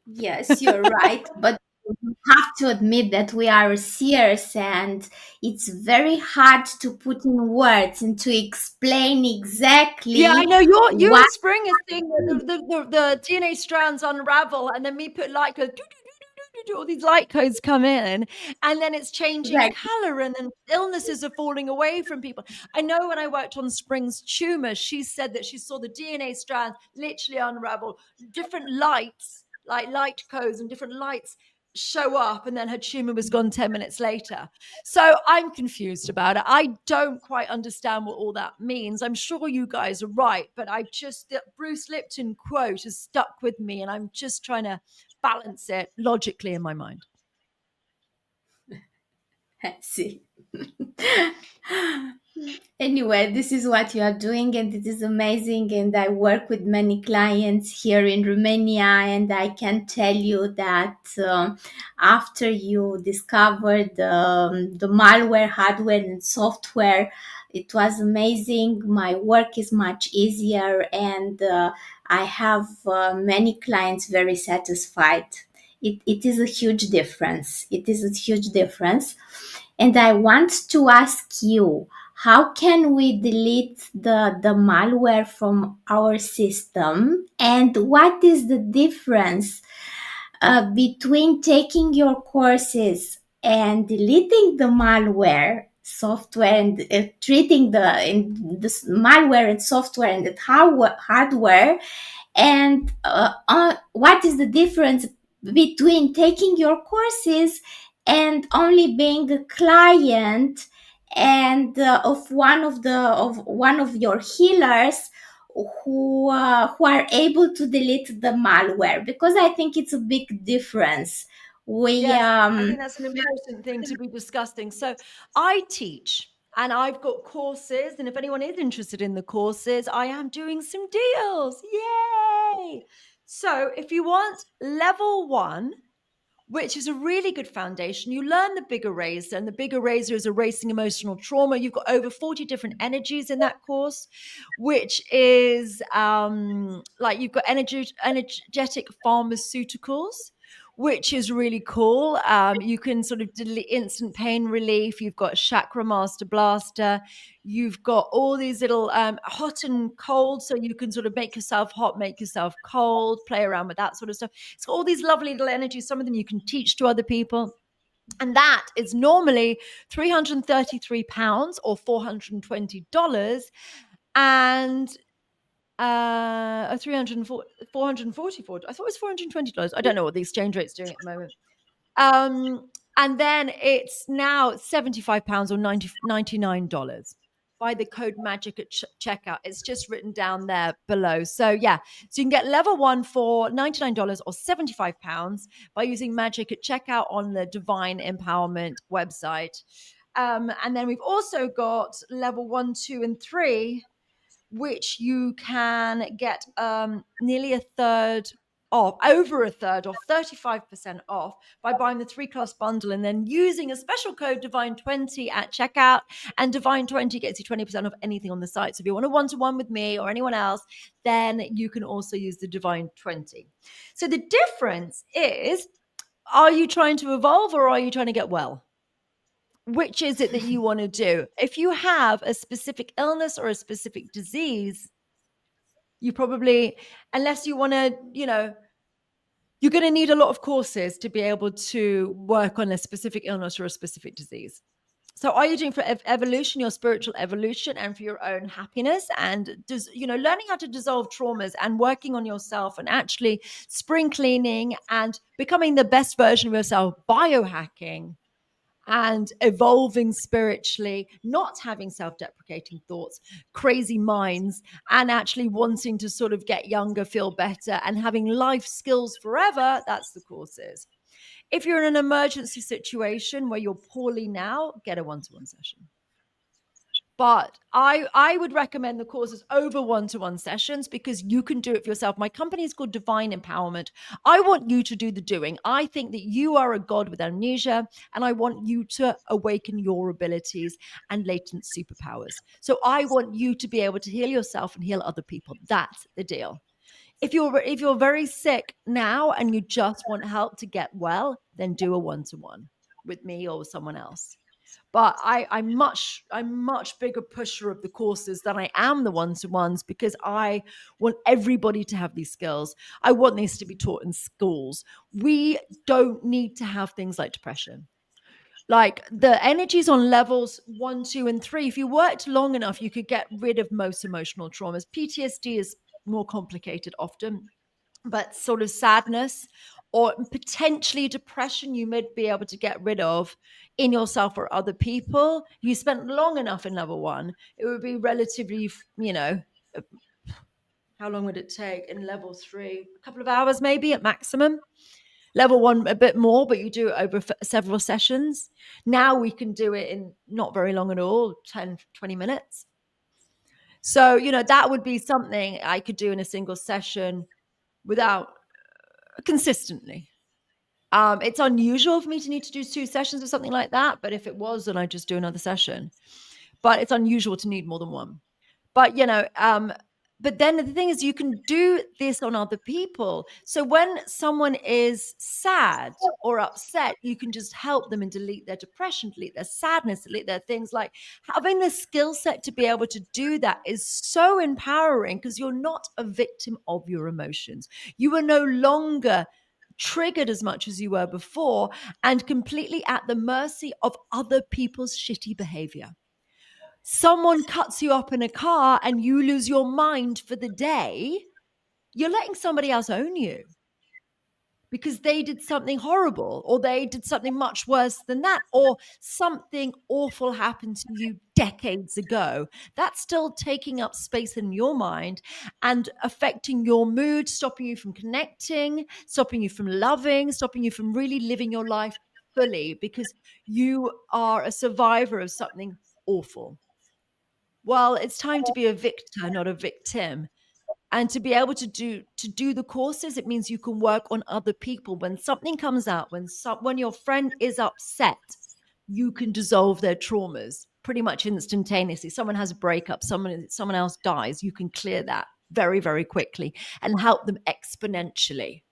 Yes, you're right. But you have to admit that we are seers, and it's very hard to put in words and to explain Yeah, I exactly know you what. and Spring is seeing the DNA strands unravel, and then me put light codes, all these light codes come in, and then it's changing Exactly. color, and then illnesses are falling away from people. I know when I worked on Spring's tumor, she said that she saw the DNA strands literally unravel, different lights, like light codes and different lights show up, and then her tumor was gone 10 minutes later. So I'm confused about it. I don't quite understand what all that means. I'm sure you guys are right, but the Bruce Lipton quote has stuck with me, and I'm just trying to balance it logically in my mind. See. Anyway, this is what you are doing, and it is amazing. And I work with many clients here in Romania, and I can tell you that after you discovered the malware hardware and software, it was amazing. My work is much easier, and I have many clients very satisfied. It is a huge difference. It is a huge difference. And I want to ask you, how can we delete the malware from our system? And what is the difference between taking your courses and deleting the malware software and treating the malware and software and the hardware, and what is the difference between taking your courses and only being a client and of one of your healers who are able to delete the malware? Because I think it's a big difference. We Yes, I think that's an important thing to be discussing. So I teach, and I've got courses, and if anyone is interested in the courses, I am doing some deals. Yay! So if you want level 1, which is a really good foundation. You learn the big eraser, and the big eraser is erasing emotional trauma. You've got over 40 different energies in that course, which is like you've got energetic pharmaceuticals, which is really cool. You can sort of delete instant pain relief. You've got chakra master blaster. You've got all these little hot and cold, so you can sort of make yourself hot, make yourself cold, play around with that sort of stuff. It's got all these lovely little energies. Some of them you can teach to other people. And that is normally £333 or $420. And 444. I thought it was $420. I don't know what the exchange rate's doing at the moment. And then it's now £75 or $99 by the code magic at checkout. It's just written down there below. So yeah, so you can get level 1 for $99 or £75 by using magic at checkout on the Divine Empowerment website. And then we've also got level 1, 2, and 3, which you can get nearly a third off, over a third, or 35% off by buying the 3-class bundle and then using a special code Divine20 at checkout. And Divine20 gets you 20% off anything on the site. So if you want a one-to-one with me or anyone else, then you can also use the Divine20. So the difference is, are you trying to evolve or are you trying to get well? Which is it that you want to do? If you have a specific illness or a specific disease, you probably, unless you want to, you're going to need a lot of courses to be able to work on a specific illness or a specific disease. So are you doing for evolution, your spiritual evolution, and for your own happiness, and learning how to dissolve traumas and working on yourself and actually spring cleaning and becoming the best version of yourself, biohacking and evolving spiritually, not having self-deprecating thoughts, crazy minds, and actually wanting to sort of get younger, feel better, and having life skills forever, that's the courses. If you're in an emergency situation where you're poorly now, get a one-to-one session. But I would recommend the courses over one-to-one sessions because you can do it for yourself. My company is called Divine Empowerment. I want you to do the doing. I think that you are a god with amnesia, and I want you to awaken your abilities and latent superpowers. So I want you to be able to heal yourself and heal other people. That's the deal. If you're very sick now and you just want help to get well, then do a one-to-one with me or with someone else. But I'm much bigger pusher of the courses than I am the one-to-ones because I want everybody to have these skills. I want these to be taught in schools. We don't need to have things like depression. Like the energies on levels 1, 2, and 3, if you worked long enough, you could get rid of most emotional traumas. PTSD is more complicated often, but sort of sadness or potentially depression you may be able to get rid of in yourself or other people. You spent long enough in level 1, it would be relatively, how long would it take in level 3? A couple of hours maybe at maximum. Level 1 a bit more, but you do it over several sessions. Now we can do it in not very long at all, 10, 20 minutes. So, that would be something I could do in a single session without consistently. It's unusual for me to need to do 2 sessions or something like that. But if it was, then I'd just do another session. But it's unusual to need more than one. But, but then the thing is, you can do this on other people. So when someone is sad or upset, you can just help them and delete their depression, delete their sadness, delete their things. Like having the skill set to be able to do that is so empowering because you're not a victim of your emotions. You are no longer triggered as much as you were before and completely at the mercy of other people's shitty behavior. Someone cuts you up in a car and you lose your mind for the day, you're letting somebody else own you because they did something horrible or they did something much worse than that or something awful happened to you decades ago. That's still taking up space in your mind and affecting your mood, stopping you from connecting, stopping you from loving, stopping you from really living your life fully because you are a survivor of something awful. Well, it's time to be a victor, not a victim. And to be able to do the courses, it means you can work on other people. When something comes out, when your friend is upset, you can dissolve their traumas pretty much instantaneously. Someone has a breakup, someone else dies, you can clear that very, very quickly and help them exponentially.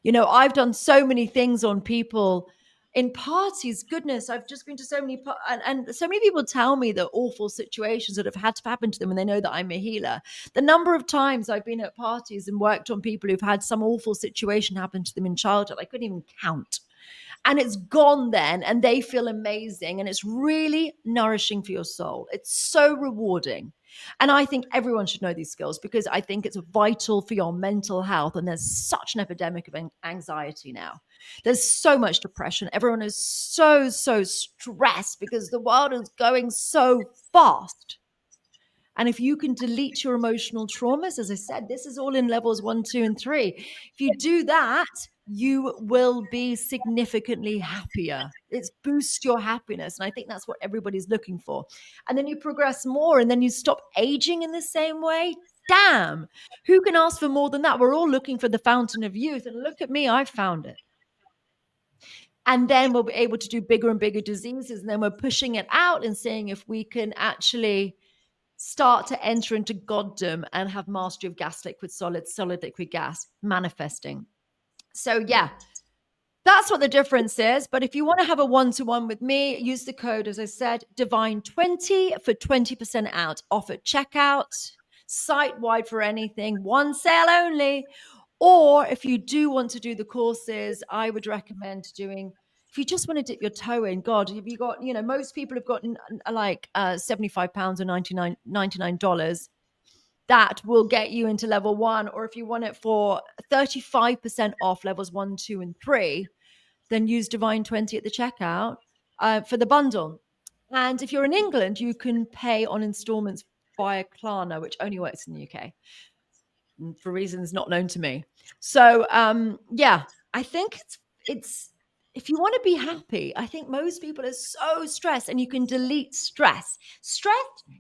I've done so many things on people in parties. Goodness, I've just been to so many, and so many people tell me the awful situations that have had to happen to them, and they know that I'm a healer. The number of times I've been at parties and worked on people who've had some awful situation happen to them in childhood, I couldn't even count. And it's gone then, and they feel amazing, and it's really nourishing for your soul. It's so rewarding. And I think everyone should know these skills, because I think it's vital for your mental health. And there's such an epidemic of anxiety now. There's so much depression. Everyone is so stressed because the world is going so fast. And if you can delete your emotional traumas, as I said, this is all in levels 1, 2, and 3. If you do that, you will be significantly happier. It's boost your happiness. And I think that's what everybody's looking for. And then you progress more, and then you stop aging in the same way. Damn, who can ask for more than that? We're all looking for the fountain of youth. And look at me, I found it. And then we'll be able to do bigger and bigger diseases. And then we're pushing it out and seeing if we can actually start to enter into goddom and have mastery of gas, liquid, solid, liquid, gas, manifesting. So yeah, that's what the difference is. But if you want to have a one-to-one with me, use the code, as I said, Divine20 for 20% out off at checkout, site-wide for anything, one sale only. Or if you do want to do the courses, I would recommend doing, if you just want to dip your toe in, God, have you got, most people have gotten like £75 or $99. That will get you into level 1. Or if you want it for 35% off levels 1, 2, and 3, then use Divine20 at the checkout for the bundle. And if you're in England, you can pay on installments via Klarna, which only works in the UK for reasons not known to me. So yeah, I think it's if you want to be happy, I think most people are so stressed, and you can delete stress. Stress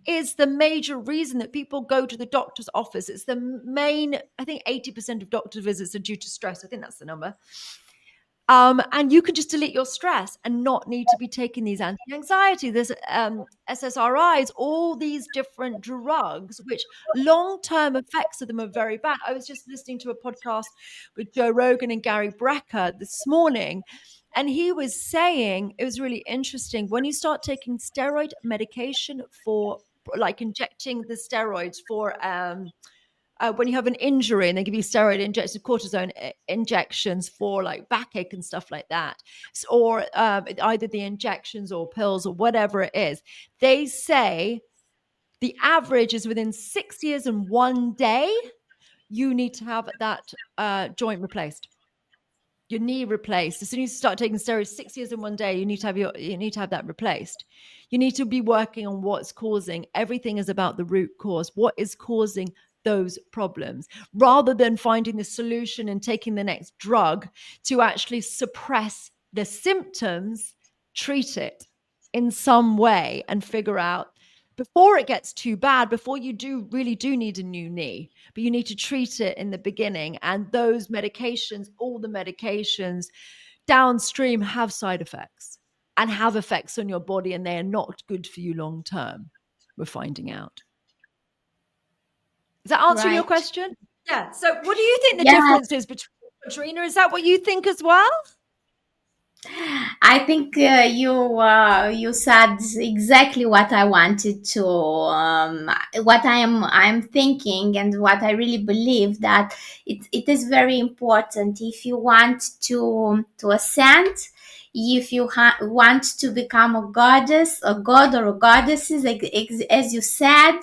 is the major reason that people go to the doctor's office. It's the main, I think 80% of doctor visits are due to stress. I think that's the number. And you can just delete your stress and not need to be taking these anti-anxiety, there's SSRIs, all these different drugs, which long-term effects of them are very bad. I was just listening to a podcast with Joe Rogan and Gary Brecker this morning, and he was saying, it was really interesting, when you start taking steroid medication for, like injecting the steroids for when you have an injury and they give you steroid injections, cortisone injections for like backache and stuff like that, or either the injections or pills or whatever it is, they say the average is within 6 years and 1 day, you need to have that joint replaced, your knee replaced. As soon as you start taking steroids, 6 years and 1 day, you need to have that replaced. You need to be working on what's causing. Everything is about the root cause. What is causing those problems, rather than finding the solution and taking the next drug to actually suppress the symptoms. Treat it in some way and figure out before it gets too bad, before you really do need a new knee, but you need to treat it in the beginning. And those medications, all the medications downstream, have side effects and have effects on your body, and they are not good for you long term. We're finding out. Is that answering your question? Yeah. So what do you think the difference is between, Codrina? Is that what you think as well? I think you said exactly what I wanted to, what I'm thinking, and what I really believe, that it is very important if you want to ascend, if you want to become a goddess, a god, or a goddesses, as you said,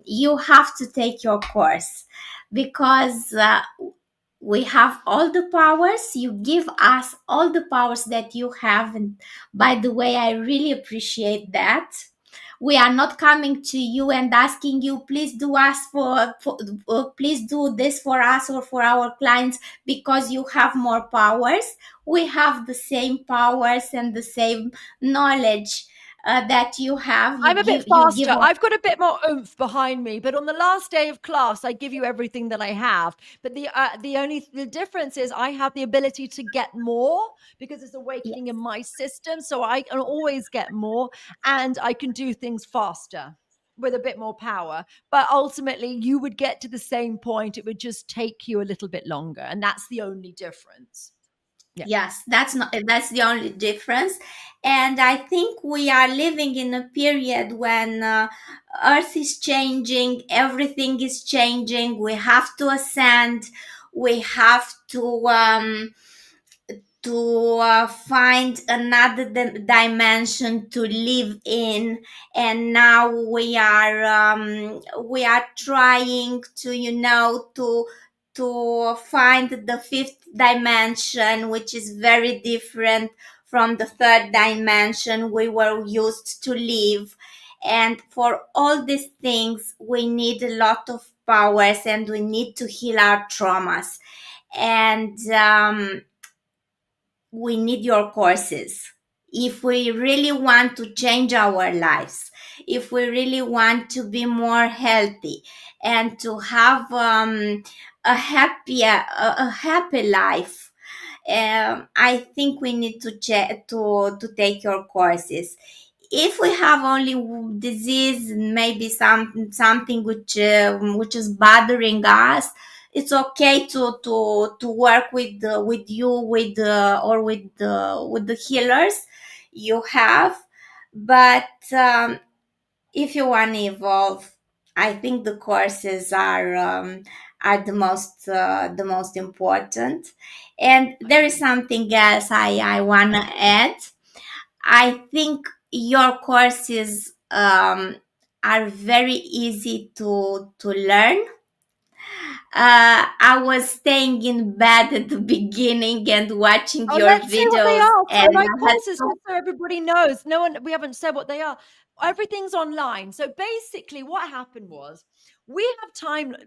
you have to take your course, because we have all the powers. You give us all the powers that you have, and by the way, I really appreciate that. We are not coming to you and asking you, please do us please do this for us or for our clients, because you have more powers. We have the same powers and the same knowledge that you have. I'm a bit You give faster. us. I've got a bit more oomph behind me, but on the last day of class, I give you everything that I have. But the difference is I have the ability to get more because it's awakening in Yes. my system, so I can always get more, and I can do things faster with a bit more power. But ultimately, you would get to the same point. It would just take you a little bit longer, and that's the only difference. Yeah. Yes, that's the only difference. And I think we are living in a period when earth is changing, everything is changing. We have to ascend, we have to find another dimension to live in. And now we are trying to, to find the fifth dimension, which is very different from the third dimension we were used to live. And for all these things we need a lot of powers, and we need to heal our traumas. And we need your courses if we really want to change our lives, if we really want to be more healthy and to have a happy life. I think we need to take your courses. If we have only disease, maybe something which is bothering us, it's okay to work with you, with the healers you have. But if you want to evolve, I think the courses are the most important. And there is something else I want to add. I think your courses are very easy to learn. I was staying in bed at the beginning and watching Oh, your let's say what they videos, are. So and my I had courses, just so everybody knows, no one, we haven't said what they are. Everything's online. So basically, what happened was we have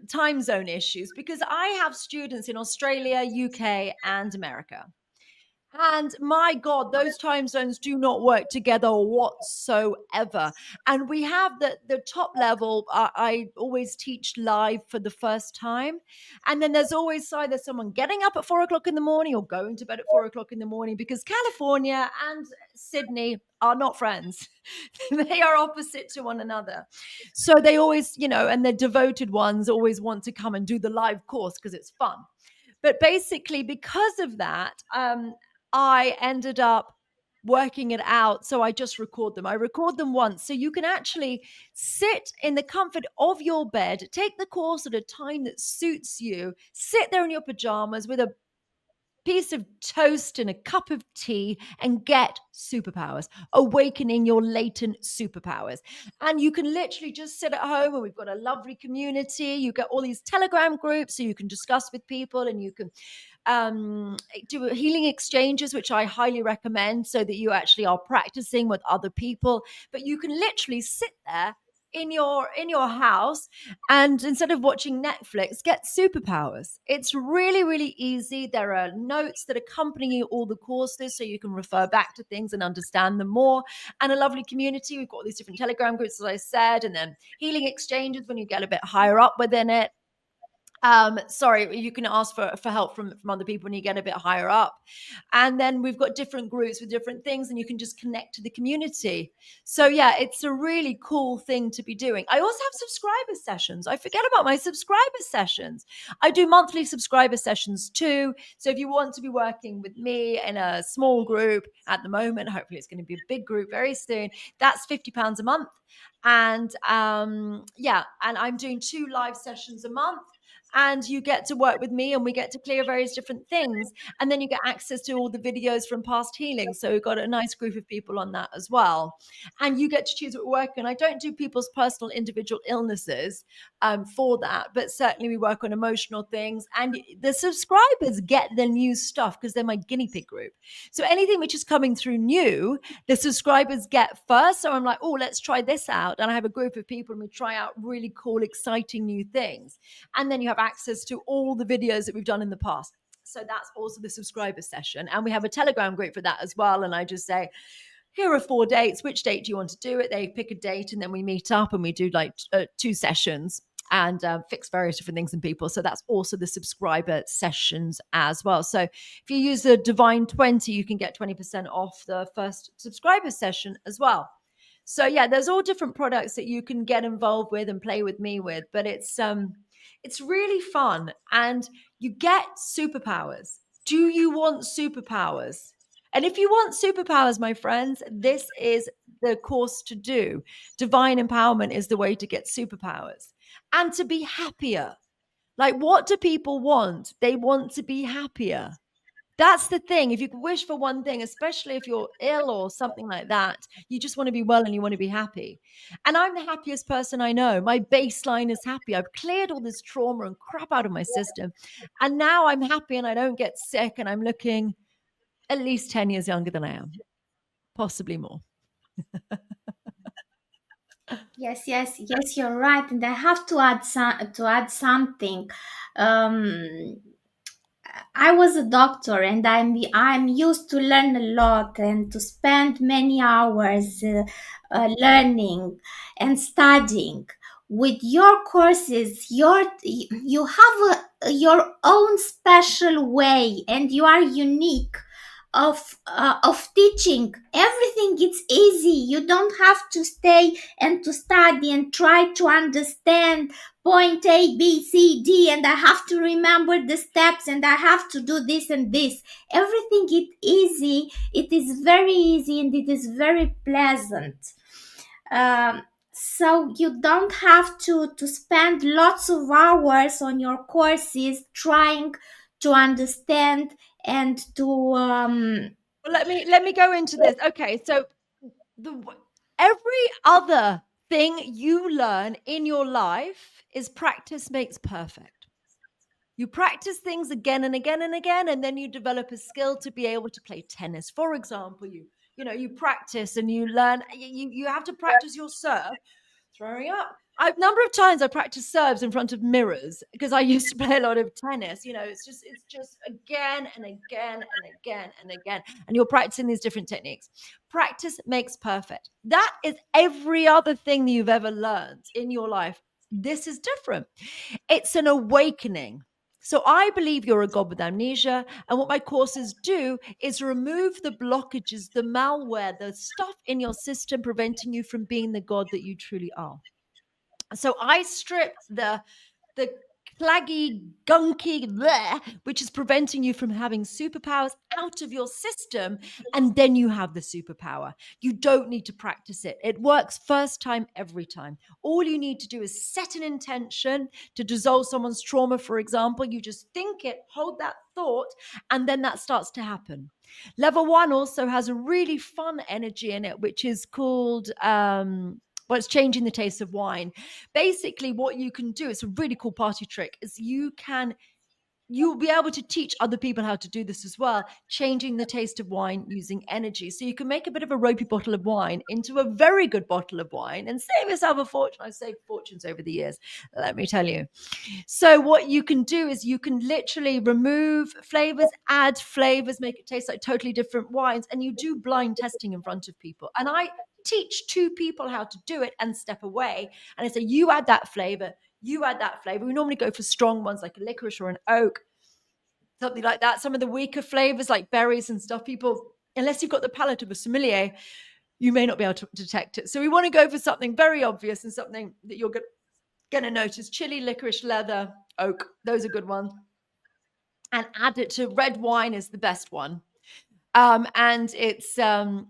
time zone issues because I have students in Australia, UK, and America. And my God, those time zones do not work together whatsoever. And we have the top level. I always teach live for the first time, and then there's always either someone getting up at 4 o'clock in the morning or going to bed at 4 o'clock in the morning because California and Sydney are not friends. They are opposite to one another. So they always, and the devoted ones always want to come and do the live course because it's fun. But basically, because of that, I ended up working it out. So I just record them. I record them once. So you can actually sit in the comfort of your bed, take the course at a time that suits you, sit there in your pajamas with a piece of toast and a cup of tea and get superpowers, awakening your latent superpowers. And you can literally just sit at home, and we've got a lovely community. You get all these Telegram groups so you can discuss with people, and you can do healing exchanges, which I highly recommend, so that you actually are practicing with other people. But you can literally sit there in your house, and instead of watching Netflix, get superpowers. It's really, really easy. There are notes that accompany all the courses so you can refer back to things and understand them more. And a lovely community. We've got all these different Telegram groups, as I said, and then healing exchanges when you get a bit higher up within it. Sorry, you can ask for help from other people when you get a bit higher up. And then we've got different groups with different things, and you can just connect to the community. So yeah, it's a really cool thing to be doing. I also have subscriber sessions. I forget about my subscriber sessions. I do monthly subscriber sessions too. So if you want to be working with me in a small group at the moment, hopefully it's going to be a big group very soon, that's £50 a month. And yeah, and I'm doing 2 live sessions a month, and you get to work with me, and we get to clear various different things, and then you get access to all the videos from past healing. So we've got a nice group of people on that as well, and you get to choose what work. And I don't do people's personal individual illnesses for that, but certainly we work on emotional things, and the subscribers get the new stuff because they're my guinea pig group. So anything which is coming through new, the subscribers get first. So I'm like, oh, let's try this out, and I have a group of people, and we try out really cool, exciting new things. And then you have access to all the videos that we've done in the past. So that's also the subscriber session. And we have a Telegram group for that as well. And I just say, here are 4 dates. Which date do you want to do it? They pick a date, and then we meet up and we do like 2 sessions and fix various different things in people. So that's also the subscriber sessions as well. So if you use the Divine 20, you can get 20% off the first subscriber session as well. So yeah, there's all different products that you can get involved with and play with me with, but it's really fun and you get superpowers. Do you want superpowers? And if you want superpowers, my friends, this is the course to do. Divine empowerment is the way to get superpowers and to be happier. Like, what do people want? They want to be happier. That's the thing. If you could wish for one thing, especially if you're ill or something like that, you just want to be well and you want to be happy. And I'm the happiest person I know. My baseline is happy. I've cleared all this trauma and crap out of my system. And now I'm happy and I don't get sick and I'm looking at least 10 years younger than I am, possibly more. Yes, you're right. And I have to add something. Um, I was a doctor, and I'm used to learn a lot and to spend many hours learning and studying. With your courses, you have your own special way, and you are unique of teaching. Everything is easy. You don't have to stay and to study and try to understand point A, B, C, D, and I have to remember the steps and I have to do this and this. Everything is easy. It is very easy and it is very pleasant. Um, so you don't have to spend lots of hours on your courses trying to understand and to Well, let me go into this. Okay, so the every other thing you learn in your life is practice makes perfect. You practice things again and again and again, and then you develop a skill to be able to play tennis. For example, you practice and you learn. You have to practice your serve, throwing up. A number of times I practiced serves in front of mirrors because I used to play a lot of tennis. It's just again and again and again and again, and you're practicing these different techniques. Practice makes perfect. That is every other thing that you've ever learned in your life. This is different. It's an awakening. So I believe you're a God with amnesia. And what my courses do is remove the blockages, the malware, the stuff in your system preventing you from being the God that you truly are. So I strip the claggy, gunky, bleh, which is preventing you from having superpowers out of your system. And then you have the superpower. You don't need to practice it. It works first time, every time. All you need to do is set an intention to dissolve someone's trauma, for example. You just think it, hold that thought, and then that starts to happen. Level 1 also has a really fun energy in it, which is called it's changing the taste of wine. Basically, what you can do, it's a really cool party trick, is you'll be able to teach other people how to do this as well, changing the taste of wine using energy. So you can make a bit of a ropey bottle of wine into a very good bottle of wine and save yourself a fortune. I've saved fortunes over the years, let me tell you. So what you can do is you can literally remove flavors, add flavors, make it taste like totally different wines, and you do blind testing in front of people. And I teach 2 people how to do it and step away. And I say, you add that flavor, you add that flavor. We normally go for strong ones like a licorice or an oak, something like that. Some of the weaker flavors like berries and stuff, people, unless you've got the palate of a sommelier, you may not be able to detect it. So we want to go for something very obvious and something that you're going to notice. Chili, licorice, leather, oak. Those are good ones. And add it to red wine is the best one. And it's and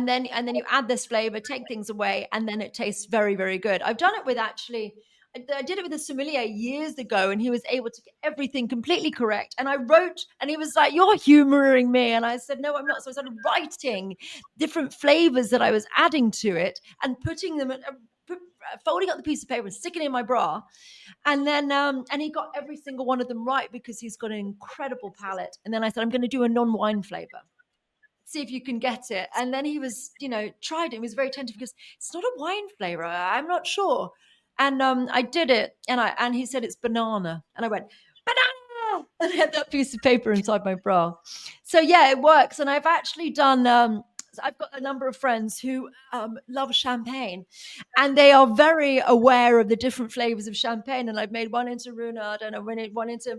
then you add this flavor, take things away, and then it tastes very, very good. I've done it with I did it with a sommelier years ago, and he was able to get everything completely correct. And I wrote, and he was like, "You're humoring me," and I said, "No, I'm not." So I started writing different flavors that I was adding to it and putting them, folding up the piece of paper and sticking it in my bra. And then and he got every single one of them right because he's got an incredible palate. And then I said, I'm going to do a non-wine flavor, see if you can get it. And then he was, tried it. He was very attentive because it's not a wine flavor. I'm not sure. And I did it, and he said it's banana, and I went banana, and I had that piece of paper inside my bra. So yeah, it works. And I've actually done I've got a number of friends who love champagne, and they are very aware of the different flavors of champagne. And I've made one into Runard, and one into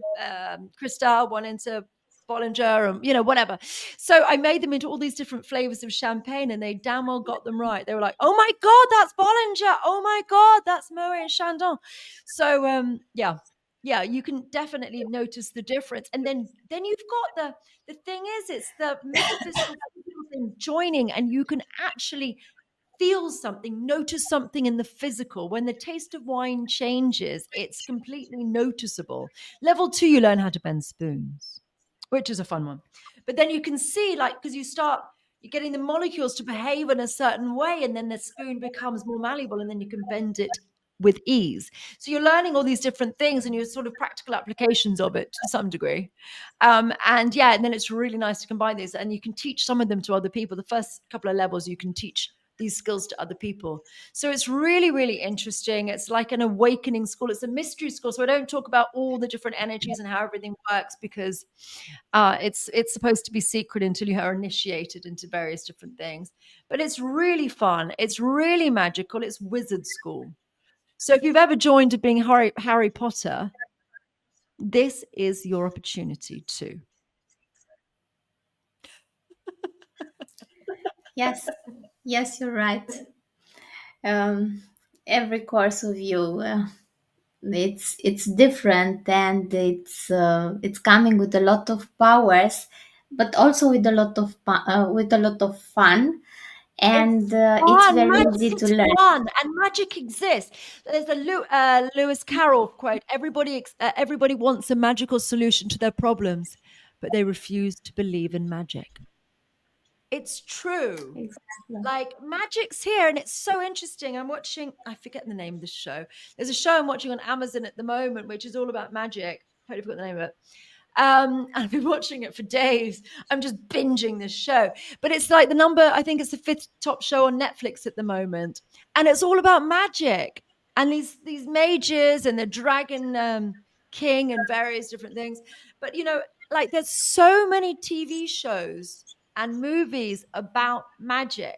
Cristal, one into Bollinger, and whatever. So I made them into all these different flavors of champagne, and they damn well got them right. They were like, "Oh my god, that's Bollinger! Oh my god, that's Moet and Chandon." So yeah, you can definitely notice the difference. And then you've got the thing is, it's the metaphysical thing joining, and you can actually feel something, notice something in the physical. When the taste of wine changes, it's completely noticeable. Level 2, you learn how to bend spoons, which is a fun one. But then you can see, like, because you're getting the molecules to behave in a certain way, and then the spoon becomes more malleable, and then you can bend it with ease. So you're learning all these different things, and you're sort of practical applications of it to some degree. And then it's really nice to combine these, and you can teach some of them to other people. The first couple of levels, you can teach these skills to other people. So it's really, really interesting. It's like an awakening school. It's a mystery school. So I don't talk about all the different energies and how everything works, because it's supposed to be secret until you are initiated into various different things. But it's really fun. It's really magical. It's wizard school. So if you've ever joined being Harry Potter, this is your opportunity too. Yes, yes, you're right. Um, every course of you, it's different, and it's coming with a lot of powers, but also with with a lot of fun, It's and it's fun. very Magic easy to is learn. fun, and magic exists. There's a Lewis Carroll quote: everybody wants a magical solution to their problems, but they refuse to believe in magic." It's true. Exactly. Like, magic's here, and it's so interesting. I'm watching, I forget the name of the show. There's a show I'm watching on Amazon at the moment, which is all about magic. Totally forgot the name of it. And I've been watching it for days. I'm just binging this show. But it's like I think it's the fifth top show on Netflix at the moment. And it's all about magic. And these mages and the dragon king and various different things. But like, there's so many TV shows and movies about magic.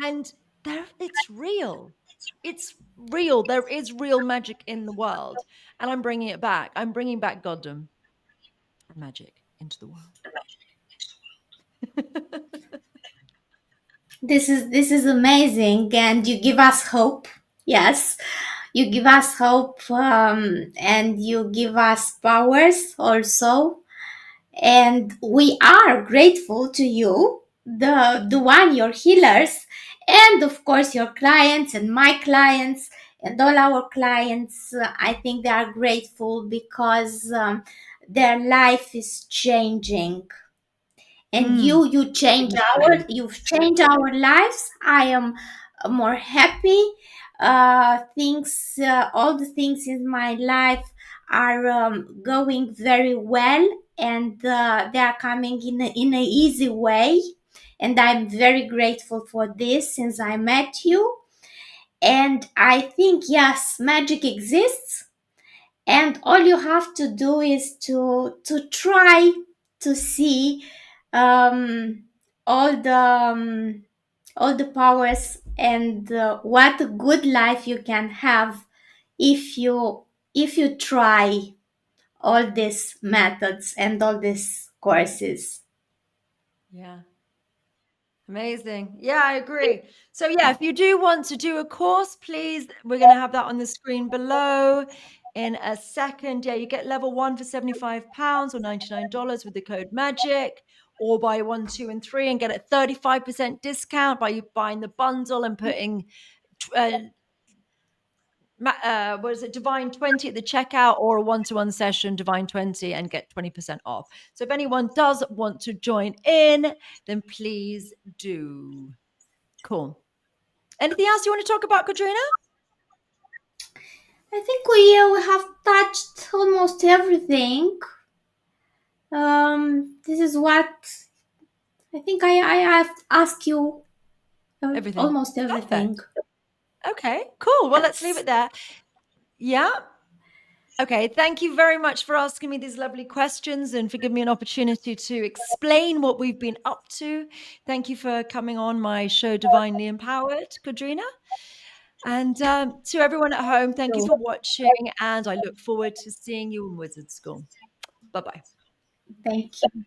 And it's real. It's real. There is real magic in the world. And I'm bringing it back. I'm bringing back goddom and magic into the world. This is amazing, and you give us hope. Yes, you give us hope, and you give us powers also, and we are grateful to you, the one, your healers, and of course your clients and my clients and all our clients. I think they are grateful because their life is changing, and Hugely. you've changed our lives. I am more happy. Things All the things in my life are going very well, and they are coming in a easy way, and I'm very grateful for this since I met you. And I think, yes, magic exists, and all you have to do is to try to see um, all the all the powers, and what a good life you can have if you try all these methods and all these courses. Yeah. Amazing. Yeah, I agree. So, yeah, if you do want to do a course, please, we're going to have that on the screen below in a second. Yeah, you get level 1 for £75 or $99 with the code MAGIC, or buy 1, 2, and 3 and get a 35% discount by you buying the bundle and putting uh, what is it, Divine 20 at the checkout, or a one-to-one session, Divine 20, and get 20% off. So if anyone does want to join in, then please do. Cool. Anything else you want to talk about, Codrina? I think we have touched almost everything. This is what I think I have asked you, Everything. almost everything. Perfect. Okay, cool. Well, let's leave Yes. it there. Yeah. Okay, thank you very much for asking me these lovely questions and for giving me an opportunity to explain what we've been up to. Thank you for coming on my show, Divinely Empowered, Codrina. And to everyone at home, thank you So, for watching. And I look forward to seeing you in Wizard School. Bye bye. thank you.